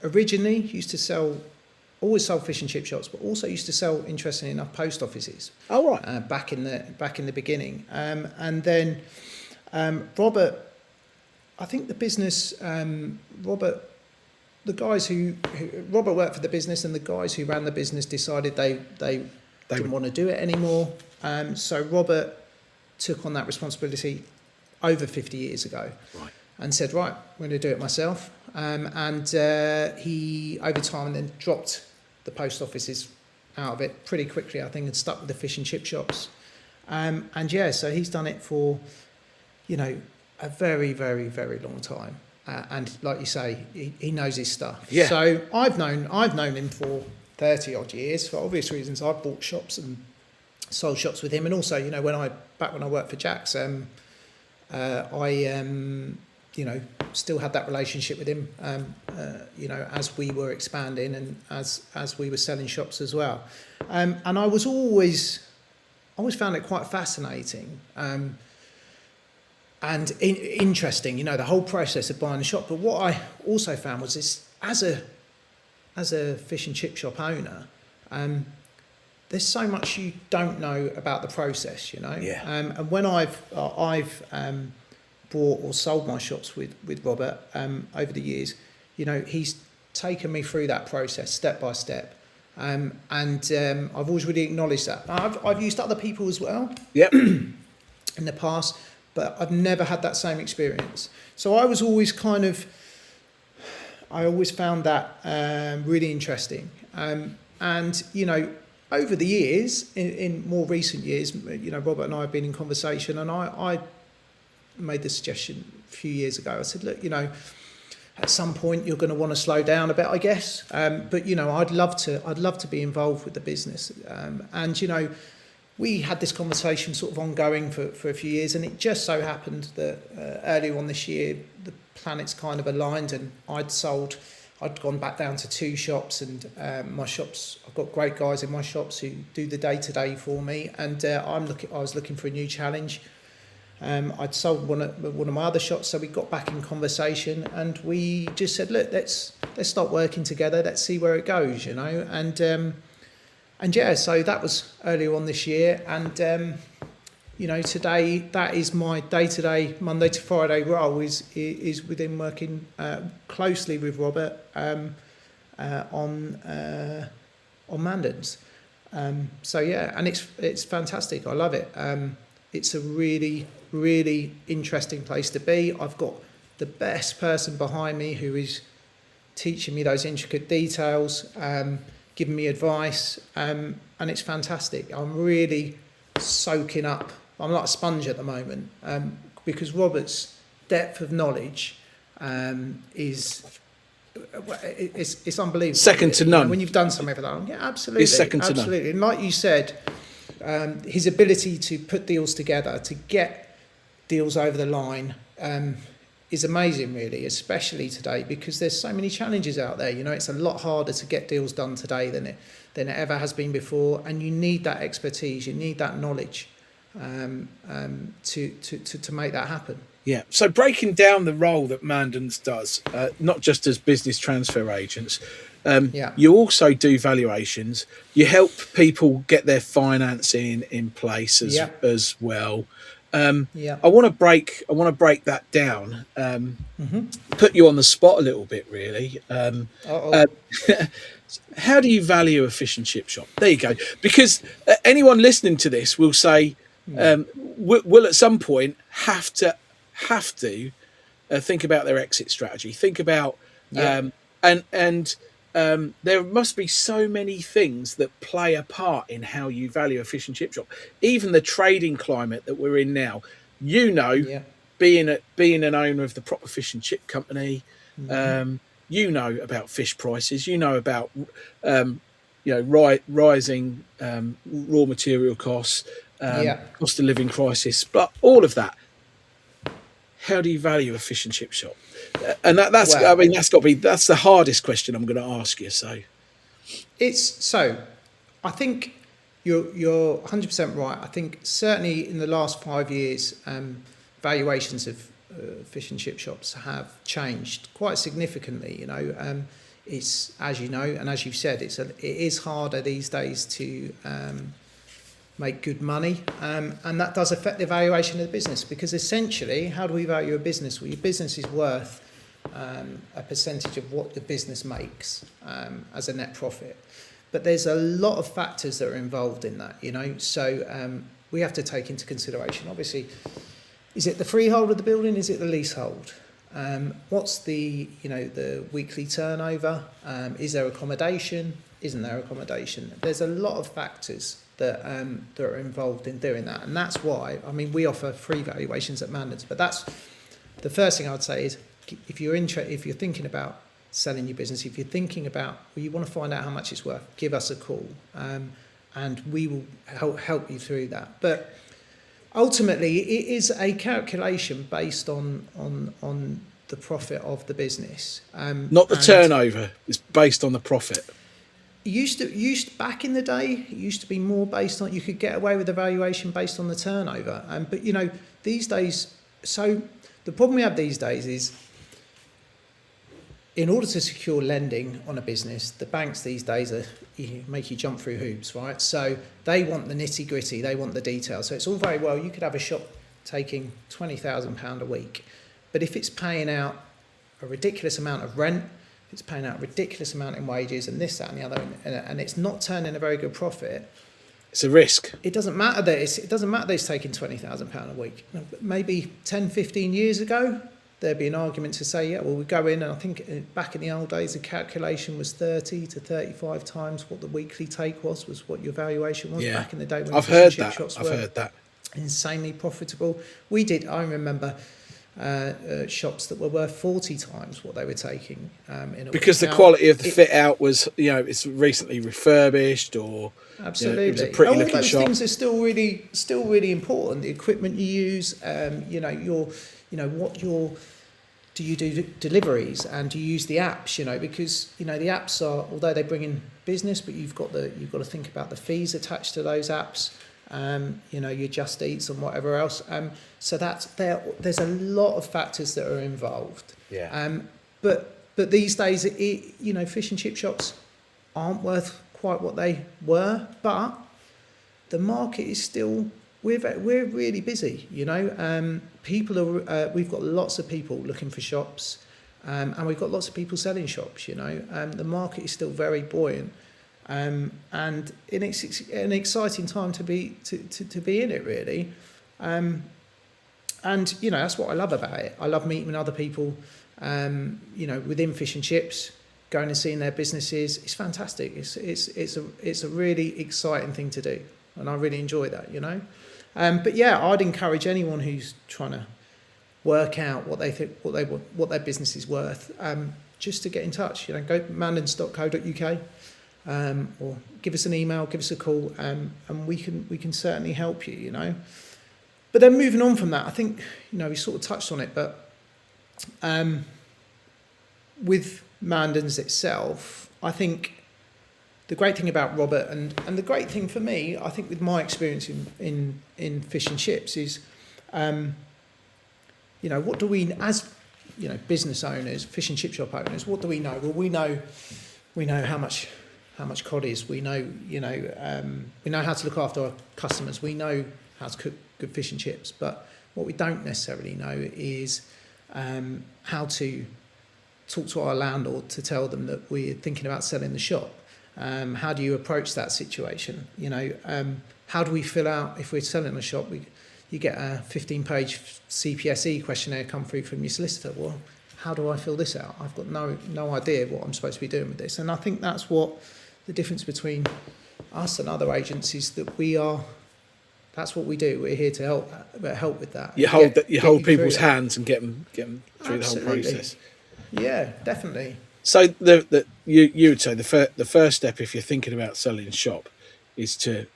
Originally used to always sold fish and chip shops, but also used to sell, interestingly enough, post offices. Oh, right. Back in the beginning, and then Robert, I think the business, Robert worked for the business, and the guys who ran the business decided they didn't want to do it anymore. So Robert took on that responsibility over 50 years ago, right, and said, right, I'm going to do it myself. And he, over time, then dropped the post offices out of it pretty quickly, I think, and stuck with the fish and chip shops. So he's done it for, a very, very, very long time. And like you say, he knows his stuff. Yeah. So I've known him for 30 odd years for obvious reasons. I've bought shops and sold shops with him, and also, when I worked for Jack's, still had that relationship with him, as we were expanding and as we were selling shops as well. And I always found it quite fascinating and interesting, the whole process of buying a shop. But what I also found was this, as a fish and chip shop owner, there's so much you don't know about the process, Yeah. And when I've bought or sold my shops with Robert over the years, he's taken me through that process step by step. And I've always really acknowledged that. I've used other people as well. Yep. In the past, but I've never had that same experience. So I always found that really interesting. And over the years, in more recent years, Robert and I have been in conversation, and I made the suggestion a few years ago. I said, look, at some point you're going to want to slow down a bit, I guess. But I'd love to be involved with the business. And we had this conversation sort of ongoing for a few years, and it just so happened that earlier on this year the planets kind of aligned, and I'd gone back down to 2 shops, and my shops, I've got great guys in my shops who do the day-to-day for me, and I was looking for a new challenge. I'd sold one of my other shops, so we got back in conversation, and we just said, look, let's start working together, let's see where it goes, and yeah, so that was earlier on this year, and today that is my day-to-day, Monday to Friday role is within working closely with Robert on Mandans. So yeah, and it's fantastic. I love it. It's a really, really interesting place to be. I've got the best person behind me who is teaching me those intricate details, giving me advice, and it's fantastic. I'm really soaking up. I'm like a sponge at the moment, because Robert's depth of knowledge is unbelievable. Second to none. When you've done something for that long, yeah, absolutely, It's second to none. absolutely. And like you said, his ability to put deals together, to get deals over the line, is amazing, really, especially today, because there's so many challenges out there. It's a lot harder to get deals done today than it ever has been before, and you need that expertise, you need that knowledge to make that happen. Yeah. So breaking down the role that Mandans does, not just as business transfer agents, you also do valuations. You help people get their financing in place as well. I want to break that down. Put you on the spot a little bit, really. How do you value a fish and chip shop? There you go. Because anyone listening to this will say, will at some point have to think about their exit strategy. Think about there must be so many things that play a part in how you value a fish and chip shop. Even the trading climate that we're in now, being an owner of the proper fish and chip company, about fish prices, about rising raw material costs, cost of living crisis, but all of that. How do you value a fish and chip shop? And that's the hardest question I'm going to ask you. So I think you're 100% right. I think certainly in the last 5 years, valuations of fish and chip shops have changed quite significantly. It's, as you know, and as you've said, it is harder these days to make good money, and that does affect the valuation of the business, because essentially, how do we value a business? Well, your business is worth a percentage of what the business makes as a net profit, but there's a lot of factors that are involved in that, so we have to take into consideration, obviously, is it the freehold of the building, is it the leasehold, what's the weekly turnover, is there accommodation, isn't there accommodation? There's a lot of factors that are involved in doing that, and that's why we offer free valuations at Mandans. But that's the first thing I'd say is, if you're thinking about selling your business, if you're thinking about, you want to find out how much it's worth, give us a call, and we will help you through that. But ultimately, it is a calculation based on the profit of the business. Not the turnover. It's based on the profit. Used to back in the day, it used to be more based on, you could get away with a valuation based on the turnover. But these days, so the problem we have these days is, in order to secure lending on a business, the banks these days make you jump through hoops, right? So they want the nitty gritty, they want the detail. So it's all very well, you could have a shop taking £20,000 a week, but if it's paying out a ridiculous amount of rent, if it's paying out a ridiculous amount in wages and this, that and the other, and it's not turning a very good profit, it's a risk. It doesn't matter that it's taking £20,000 a week. Maybe 10, 15 years ago, there'd be an argument to say, yeah, well, we go in, and I think back in the old days, the calculation was 30 to 35 times what the weekly take was what your valuation was back in the day when I've heard that. Insanely profitable. I remember shops that were worth 40 times what they were taking in a because week. The quality of the fit out was, it's recently refurbished, or absolutely, it was a pretty looking shop. All those things are still really important. The equipment you use, do you do deliveries, and do you use the apps? Because the apps are, although they bring in business, but you've got to think about the fees attached to those apps. Your Just Eats and whatever else. So there's a lot of factors that are involved. Yeah. But these days, fish and chip shops aren't worth quite what they were, but the market is still. We're really busy, people are. We've got lots of people looking for shops, and we've got lots of people selling shops. The market is still very buoyant, and it's an exciting time to be in it, really. And that's what I love about it. I love meeting other people, within fish and chips, going and seeing their businesses. It's fantastic. It's a really exciting thing to do, and I really enjoy that. But yeah, I'd encourage anyone who's trying to work out what they think, what their business is worth, just to get in touch. Go to mandans.co.uk, or give us an email, give us a call, and we can certainly help you. But then moving on from that, I think we sort of touched on it, but with Mandans itself, I think. The great thing about Robert and the great thing for me, I think, with my experience in fish and chips is, what do we, as business owners, fish and chip shop owners, what do we know? Well, we know how much cod is. We know how to look after our customers. We know how to cook good fish and chips. But what we don't necessarily know is how to talk to our landlord to tell them that we're thinking about selling the shop. How do you approach that situation? How do we fill out, if we're selling a shop, you get a 15-page CPSE questionnaire come through from your solicitor. Well, how do I fill this out? I've got no idea what I'm supposed to be doing with this. And I think that's what the difference between us and other agencies, that's what we do. We're here to help with that. You hold people's hands and get them through the whole process. Yeah, definitely. So you would say the first step, if you're thinking about selling a shop, is to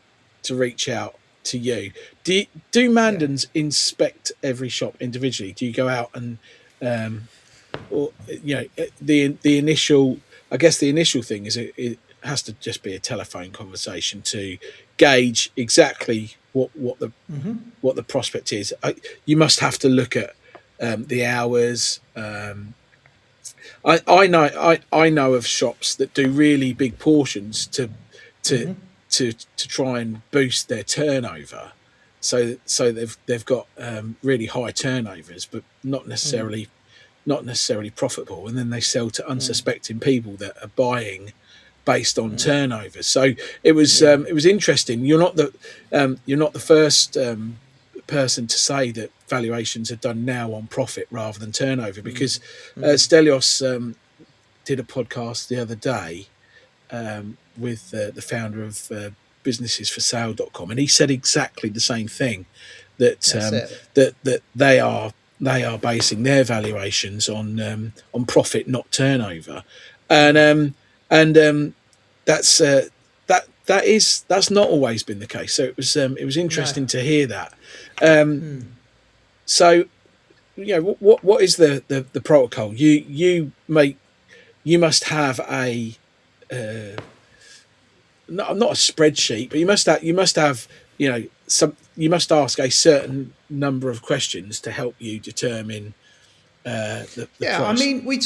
reach out to you. Do Mandans inspect every shop individually? Do you go out and the initial? I guess the initial thing is it has to just be a telephone conversation to gauge exactly what the prospect is. You must have to look at the hours. I know of shops that do really big portions to try and boost their turnover, so they've got really high turnovers, but not necessarily profitable, and then they sell to unsuspecting people that are buying based on turnovers. So it was interesting. You're not the first person to say that valuations are done now on profit rather than turnover, because Stelios did a podcast the other day with the founder of businessesforsale.com, and he said exactly the same thing, that that they are basing their valuations on profit, not turnover, and that's that's not always been the case. So it was interesting to hear that. So, what is the protocol? You must have a not a spreadsheet, but you must have you must ask a certain number of questions to help you determine the price. I mean, we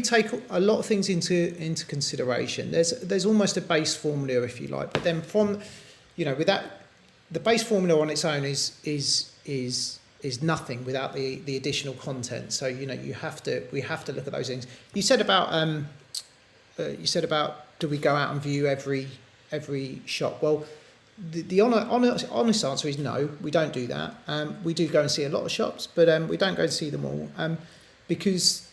take a lot of things into consideration. There's almost a base formula, if you like, but then from with that, the base formula on its own is nothing without the additional content. So we have to look at those things. You said about do we go out and view every shop? Well, the honest answer is no, we don't do that. We do go and see a lot of shops, but we don't go and see them all because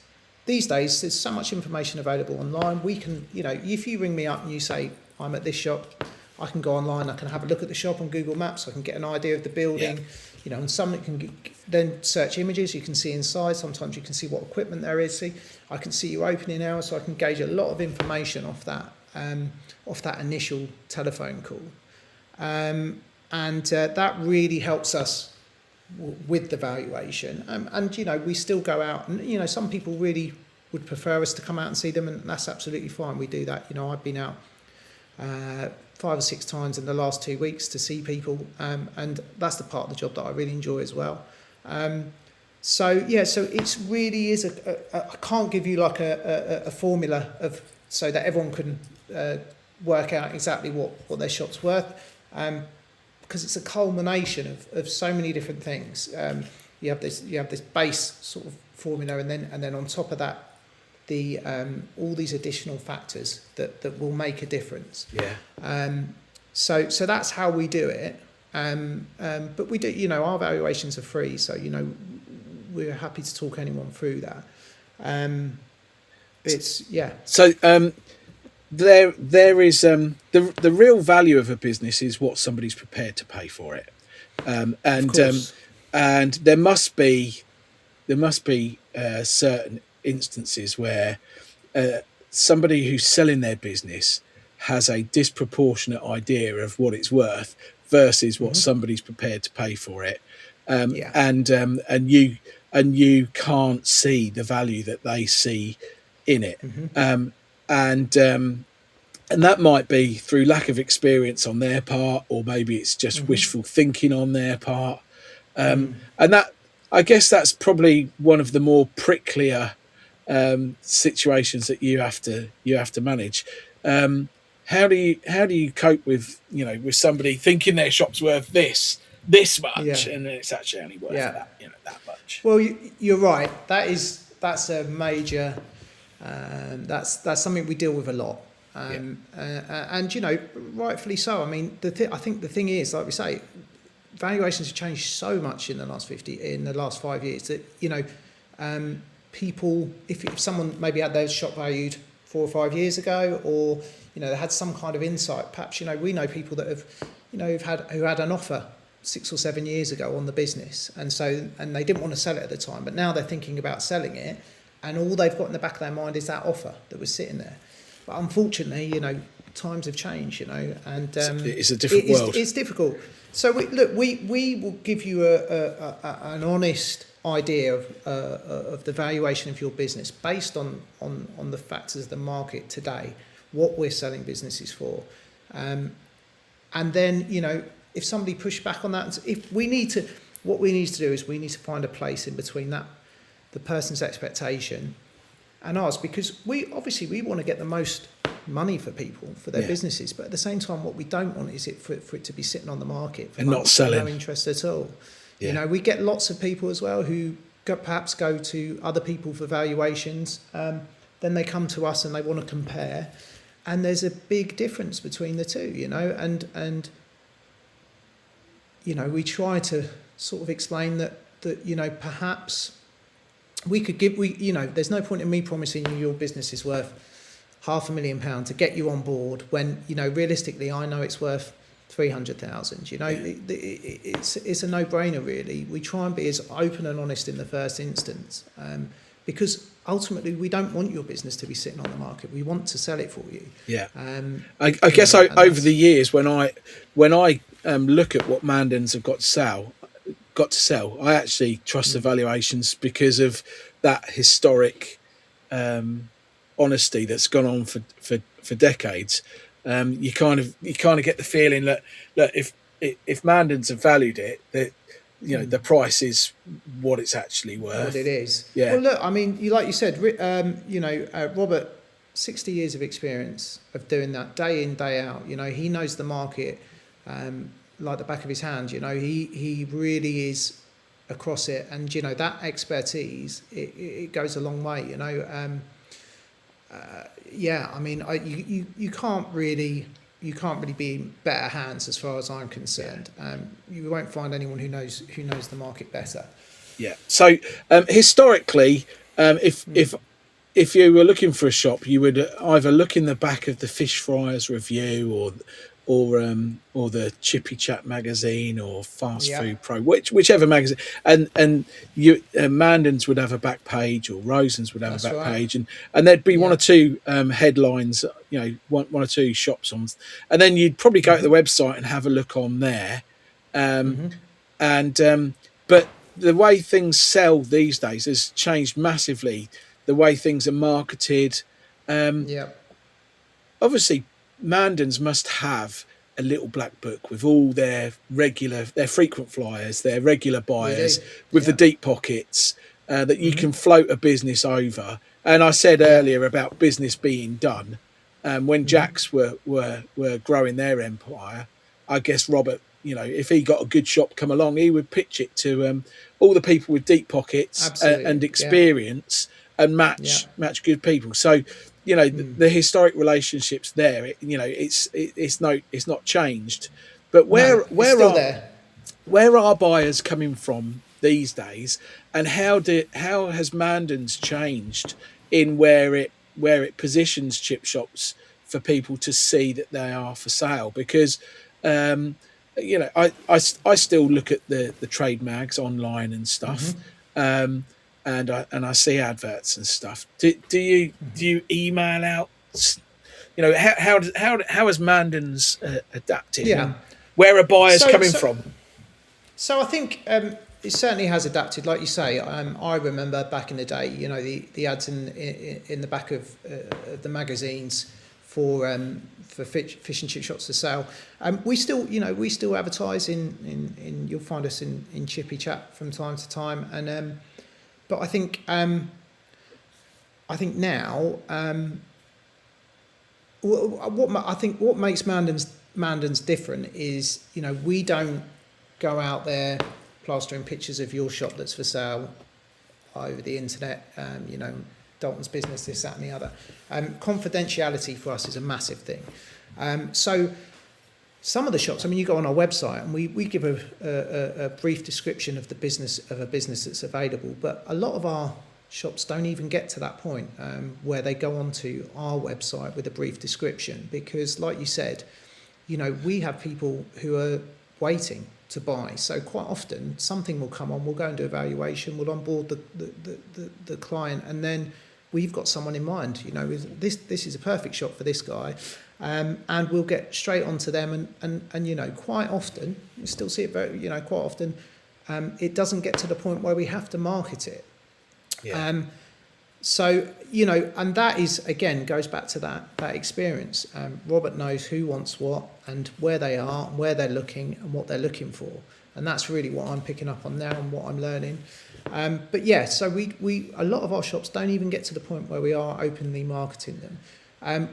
these days there's so much information available online. We can, if you ring me up and you say I'm at this shop, I can go online, I can have a look at the shop on Google Maps, I can get an idea of the building, and some can then search images, you can see inside, sometimes you can see what equipment there is, I can see your opening hours, so I can gauge a lot of information off that initial telephone call. And that really helps us with the valuation. And we still go out and, some people really would prefer us to come out and see them, and that's absolutely fine. We do that. I've been out 5 or 6 times in the last 2 weeks to see people, and that's the part of the job that I really enjoy as well. So it's really is I can't give you like a formula so that everyone can work out exactly what their shop's worth, because it's a culmination of so many different things. You have this base sort of formula, and then on top of that, the all these additional factors that will make a difference. So that's how we do it. But we do, our valuations are free, so we're happy to talk anyone through that. So there is the real value of a business is what somebody's prepared to pay for it, and there must be certain instances where somebody who's selling their business has a disproportionate idea of what it's worth versus what somebody's prepared to pay for it, and you can't see the value that they see in it, and that might be through lack of experience on their part, or maybe it's just wishful thinking on their part, and that, I guess, that's probably one of the more pricklier situations that you have to manage. How do you cope with with somebody thinking their shop's worth this much, and it's actually only worth that much? Well, you're right. That's a major. That's something we deal with a lot, and rightfully so. I mean, I think the thing is, like we say, valuations have changed so much in the last 5 years that people, if someone maybe had their shop valued 4 or 5 years ago, or they had some kind of insight, perhaps we know people that have who had an offer 6 or 7 years ago on the business, and they didn't want to sell it at the time, but now they're thinking about selling it, and all they've got in the back of their mind is that offer that was sitting there. But unfortunately, times have changed, and it's a different world. It's difficult. So we will give you an honest idea of the valuation of your business based on the factors of the market today, what we're selling businesses for, and then if somebody pushed back on that, what we need to do is we need to find a place in between that, the person's expectation and ours, because we want to get the most money for people, for their businesses, but at the same time, what we don't want is for it to be sitting on the market for and not selling, no interest at all. We get lots of people as well who perhaps go to other people for valuations, then they come to us and they want to compare, and there's a big difference between the two, and we try to sort of explain that perhaps we could there's no point in me promising you your business is worth £500,000 to get you on board when realistically I know it's worth 300,000. It's a no-brainer really. We try and be as open and honest in the first instance, because ultimately we don't want your business to be sitting on the market. We want to sell it for you. Yeah. I guess over the years, when I look at what Mandans have got to sell, I actually trust the valuations because of that historic honesty that's gone on for decades. You kind of get the feeling that if Mandans have valued it, that the price is what it's actually worth. What it is. Yeah. Well, look, I mean, like you said, Robert, 60 years of experience of doing that day in, day out. He knows the market like the back of his hand. He really is across it, and that expertise it goes a long way. I mean, you can't really be in better hands as far as I'm concerned. You won't find anyone who knows the market better. Yeah. So historically, if you were looking for a shop, you would either look in the back of the Fish Fryers Review or the Chippy Chat magazine or Fast Food Pro, whichever magazine, and you Mandans would have a back page, or Rosen's would have a back page, and there'd be one or two headlines, one or two shops on, and then you'd probably go to the website and have a look on there, but the way things sell these days has changed massively. The way things are marketed, obviously. Mandans must have a little black book with all their frequent flyers, their regular buyers, with the deep pockets that you can float a business over. And I said earlier about business being done. When Jacks were growing their empire, I guess Robert, if he got a good shop come along, he would pitch it to all the people with deep pockets and experience and match good people. So. The historic relationships there. It's not changed. But where are buyers coming from these days, and how has Mandans changed in where it positions chip shops for people to see that they are for sale? Because I still look at the trade mags online and stuff. And I see adverts and stuff. Do you email out? How has Mandans adapted? Yeah. Where are buyers coming from? So I think it certainly has adapted. Like you say, I remember back in the day, the ads in the back of the magazines for fish and chip shops to sell. We still advertise in you'll find us in Chippy Chat from time to time, and. But I think now what makes Mandans different is we don't go out there plastering pictures of your shop that's for sale over the internet. Dalton's business, this, that, and the other. Confidentiality for us is a massive thing. So. Some of the shops, you go on our website and we give a brief description of a business that's available, but a lot of our shops don't even get to that point where they go onto our website with a brief description, because like you said, we have people who are waiting to buy. So quite often something will come on, we'll go and do a valuation, we'll onboard the client, and then we've got someone in mind, this is a perfect shop for this guy. And we'll get straight onto them, and quite often, you still see it very, quite often, it doesn't get to the point where we have to market it. Yeah. So, and that is, again, goes back to that experience. Robert knows who wants what and where they are, where they're looking and what they're looking for. And that's really what I'm picking up on now and what I'm learning. But yeah, so we a lot of our shops don't even get to the point where we are openly marketing them.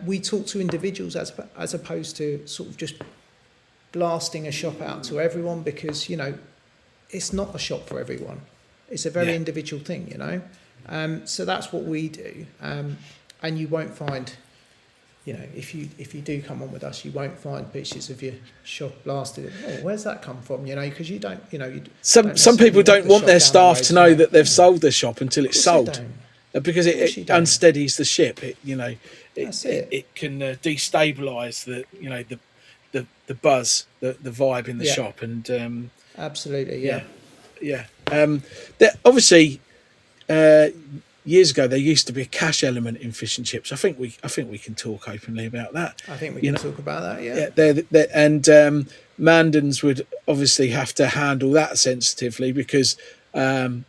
We talk to individuals as opposed to sort of just blasting a shop out to everyone, because it's not a shop for everyone. It's a very individual thing, so that's what we do, and you won't find if you do come on with us, you won't find pictures of your shop blasted. Oh, where's that come from? Because you don't some people don't want their staff to know that they've sold their shop until it's sold, because it unsteadies the ship. It can destabilise the buzz, the vibe in the shop, and absolutely, obviously, years ago there used to be a cash element in fish and chips. I think we can talk openly about that. I think we can talk about that. Yeah. And Mandans would obviously have to handle that sensitively because I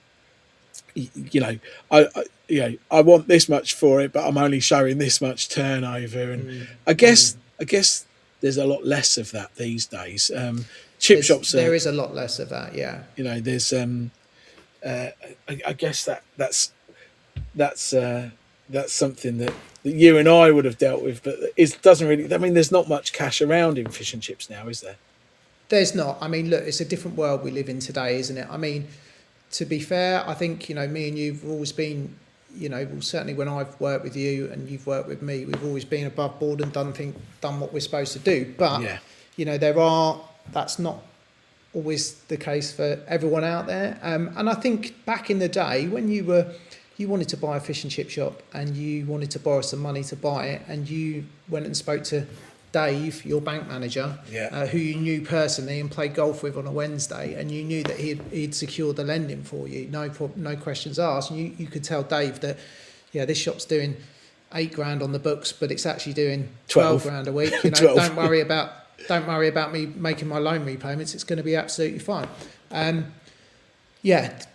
want this much for it, but I'm only showing this much turnover, and I guess there's a lot less of that these days. Shops there is a lot less of that. Yeah. There's I guess that's something that you and I would have dealt with, but it doesn't really. I mean, there's not much cash around in fish and chips now, is there? There's not. I mean, look, it's a different world we live in today, isn't it? I mean, to be fair, I think me and you've always been, certainly when I've worked with you and you've worked with me, we've always been above board and done what we're supposed to do. But that's not always the case for everyone out there. And I think back in the day when you wanted to buy a fish and chip shop and you wanted to borrow some money to buy it, and you went and spoke to Dave, your bank manager, who you knew personally and played golf with on a Wednesday, and you knew that he'd secured the lending for you, no questions asked, and you could tell Dave that, this shop's doing $8,000 on the books, but it's actually doing 12 grand a week. Don't worry about me making my loan repayments. It's going to be absolutely fine.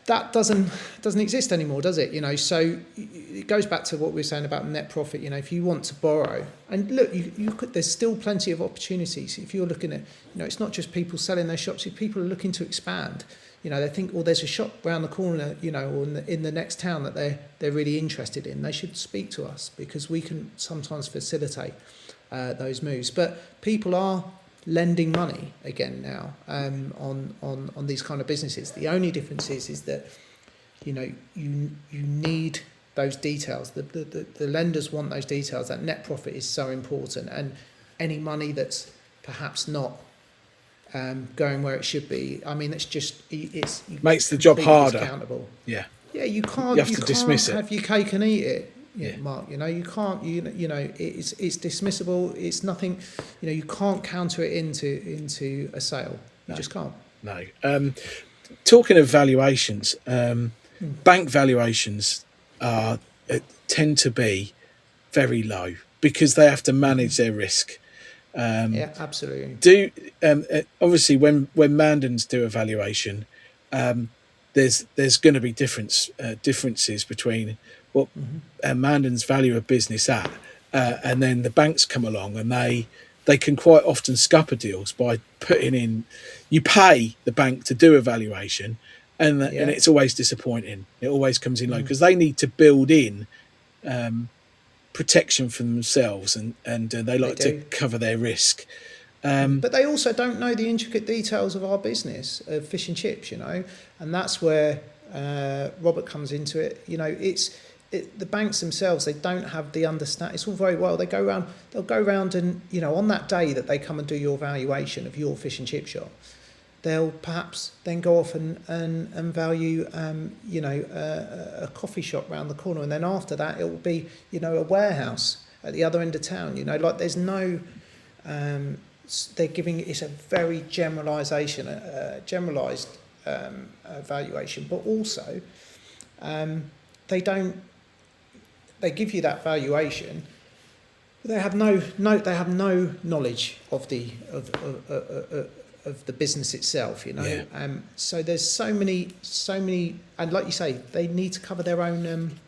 That doesn't exist anymore, does it? So it goes back to what we were saying about net profit. If you want to borrow, and look, there's still plenty of opportunities. If you're looking at, it's not just people selling their shops. If people are looking to expand, they think, there's a shop around the corner, or in the next town that they're really interested in. They should speak to us because we can sometimes facilitate those moves. But people are lending money again now on these kind of businesses. The only difference is that you need those details. The lenders want those details. That net profit is so important, and any money that's perhaps not going where it should be, I mean, it makes the job harder. Accountable. Yeah, you can't dismiss it. Have your cake and eat it. Mark, you can't, it's dismissible. It's nothing, you can't counter it into a sale. You just can't. No. Talking of valuations, bank valuations tend to be very low because they have to manage their risk. Absolutely. Obviously when Mandans do a valuation, there's going to be differences between what Mandans value a business at, and then the banks come along and they can quite often scupper deals by putting in. You pay the bank to do a valuation, and it's always disappointing. It always comes in low because they need to build in protection for themselves, and they like to cover their risk. But they also don't know the intricate details of our business, of fish and chips, and that's where Robert comes into it. The banks themselves, they don't have the understanding. It's all very well. They'll go around and, on that day that they come and do your valuation of your fish and chip shop, they'll perhaps then go off and value, a coffee shop round the corner. And then after that, it will be, a warehouse at the other end of town. There's no, they're giving, it's a very generalised valuation, but also they give you that valuation, but they have no knowledge of the business itself, so there's so many, and like you say, they need to cover their own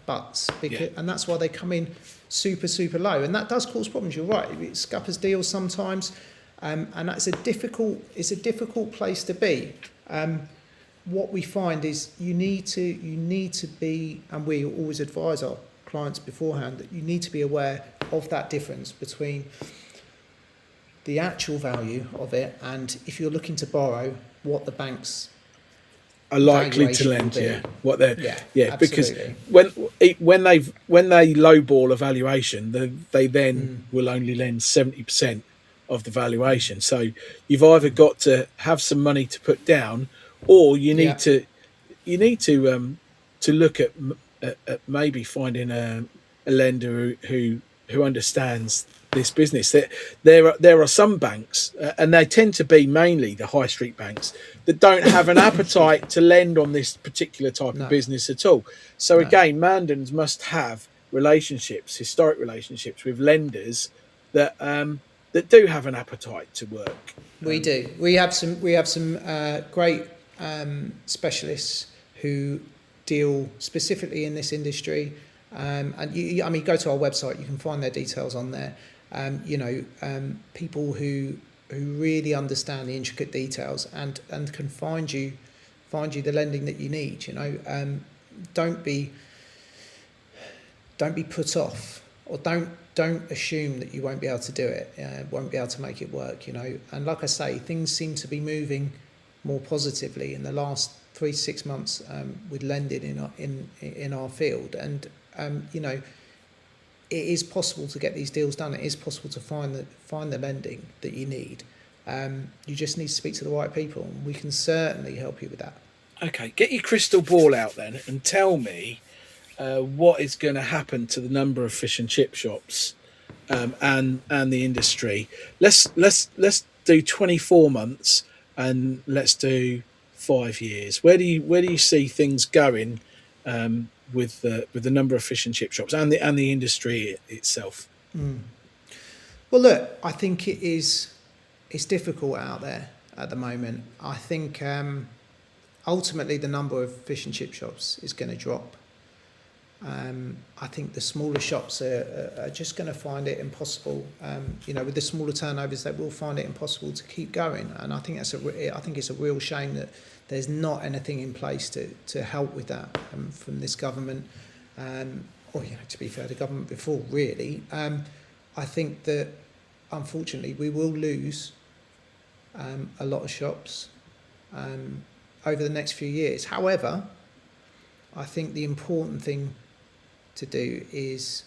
butts, and that's why they come in super low, and that does cause problems. You're right, it scuppers deals sometimes, and that's a difficult place to be. What we find is you need to be, and we always advise our clients beforehand that you need to be aware of that difference between the actual value of it and, if you're looking to borrow, what the banks are likely to lend. Because absolutely. when they lowball a valuation, they then will only lend 70% of the valuation. So you've either got to have some money to put down, or you need to look at maybe finding a lender who understands this business. There are some banks, and they tend to be mainly the high street banks, that don't have an appetite to lend on this particular type of business at all. So again, Mandans must have historic relationships with lenders that do have an appetite to work. We do. We have some great specialists who deal specifically in this industry. And go to our website, you can find their details on there. People who really understand the intricate details and can find you the lending that you need. Don't be put off, or don't assume that you won't be able to do it, won't be able to make it work. And like I say, things seem to be moving more positively in the last 3 to 6 months with lending in our field, and it is possible to get these deals done. It is possible to find the lending that you need. You just need to speak to the right people, and we can certainly help you with that. Okay, get your crystal ball out then and tell me what is going to happen to the number of fish and chip shops and the industry. Let's do 24 months and let's do 5 years. Where do you see things going with the number of fish and chip shops and the industry itself? Well, look, I think it's difficult out there at the moment. I think ultimately the number of fish and chip shops is going to drop. I think the smaller shops are just going to find it impossible. With the smaller turnovers, they will find it impossible to keep going. And I think it's a real shame that there's not anything in place to help with that from this government, or to be fair, the government before really. I think that unfortunately we will lose a lot of shops over the next few years. However, I think the important thing to do is,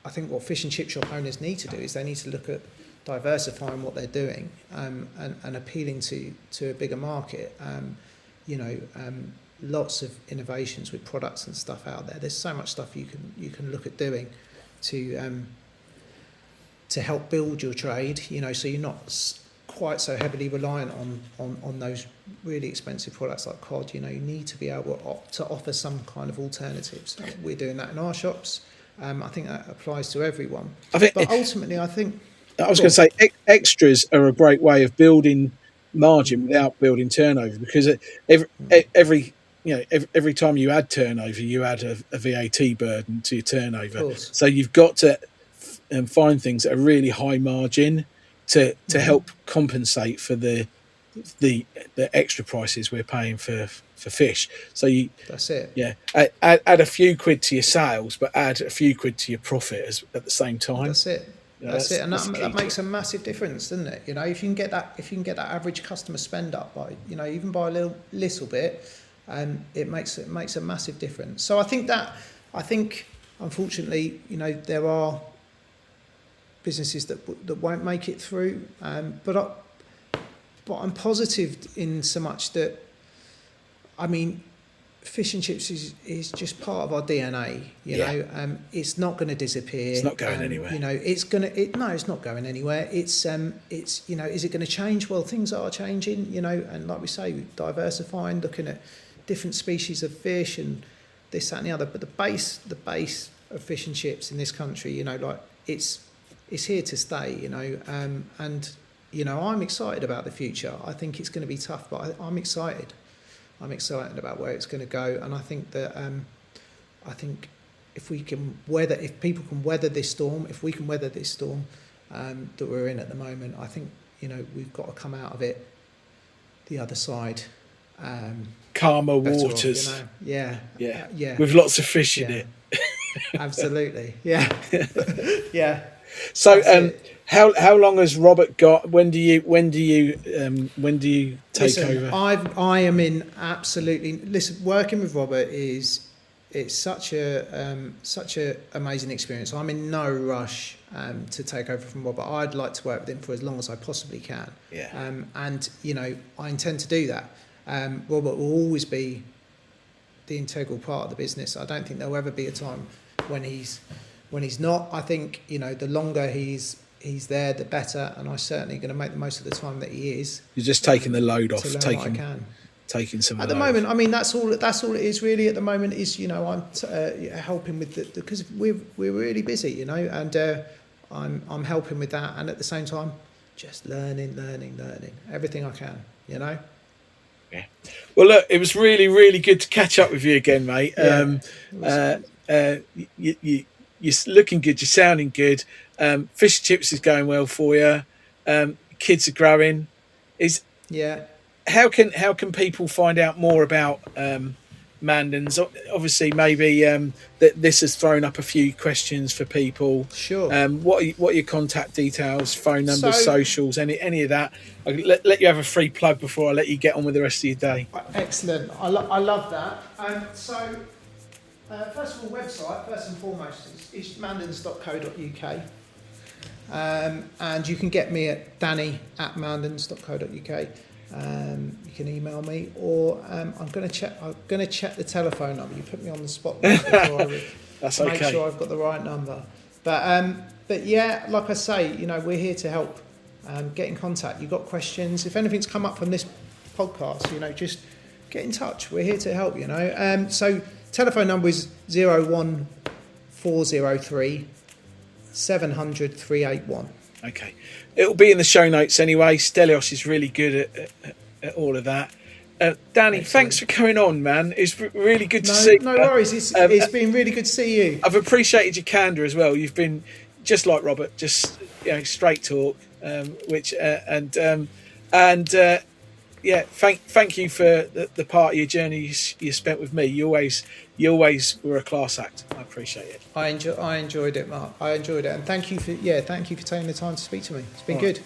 I think what fish and chip shop owners need to do is they need to look at diversifying what they're doing and appealing to a bigger market. Lots of innovations with products and stuff out there. There's so much stuff you can look at doing to help build your trade. So you're not quite so heavily reliant on those really expensive products like cod. You need to be able to offer some kind of alternatives. We're doing that in our shops. I think that applies to everyone. But ultimately, I think I was going to say extras are a great way of building margin without building turnover, because every time you add turnover, you add a VAT burden to your turnover. So you've got to find things that are really high margin to help compensate for the extra prices we're paying for fish. So that's it. Yeah, add a few quid to your sales, but add a few quid to your profit at the same time. That's it. That's it, and that makes a massive difference, doesn't it? If you can get that average customer spend up by even by a little bit, it makes a massive difference. So I think unfortunately there are businesses that won't make it through, but I'm positive in so much that fish and chips is just part of our DNA. It's not going to disappear. It's not going anywhere. It's not going anywhere. It's is it going to change? Well, things are changing. And like we say, diversifying, looking at different species of fish and this, that, and the other. But the base of fish and chips in this country, it's here to stay. And I'm excited about the future. I think it's going to be tough, but I'm excited. I'm excited about where it's going to go, and I think that if people can weather this storm, if we can weather this storm that we're in at the moment, I think we've got to come out of it the other side. Calmer waters. Off, Yeah. With lots of fish in it. Absolutely. Yeah. Yeah. So, how long has Robert got? When do you take over? I am in absolutely. Listen, working with Robert it's such a amazing experience. I'm in no rush to take over from Robert. I'd like to work with him for as long as I possibly can. Yeah. And I intend to do that. Robert will always be the integral part of the business. I don't think there'll ever be a time when he's when he's not. I think, you know, the longer he's there, the better, and I'm certainly going to make the most of the time that he is. You're just taking the load off, to learn what I can. Taking some. At the moment, I mean, that's all it is really. At the moment, is, you know, I'm helping with because we're really busy, you know, and I'm helping with that, and at the same time, just learning everything I can, you know. Yeah. Well, look, it was really, really good to catch up with you again, mate. You're looking good. You're sounding good. Fish and chips is going well for you. Kids are growing. How can people find out more about Mandans? Obviously, maybe that this has thrown up a few questions for people. Sure. What are your contact details, phone numbers, socials, any of that? I'll let you have a free plug before I let you get on with the rest of your day. Excellent. I love that. First of all, website, first and foremost, is mandans.co.uk. And you can get me at danny@mandans.co.uk. You can email me, or I'm going to check the telephone number. You put me on the spot before That's make okay. sure I've got the right number. But yeah, like I say, you know, we're here to help. Get in contact. You've got questions. If anything's come up from this podcast, you know, just get in touch. We're here to help. You know. So telephone number is 01403 700 381. Okay. It'll be in the show notes anyway. Stelios is really good at all of that. Danny, excellent. Thanks for coming on, man. It's really good to see you. No worries. It's been really good to see you. I've appreciated your candour as well. You've been just like Robert, just, you know, straight talk, thank you for the part of your journey you spent with me. You always were a class act. I appreciate it. I enjoyed it, Mark. I enjoyed it, and thank you for taking the time to speak to me. It's been good.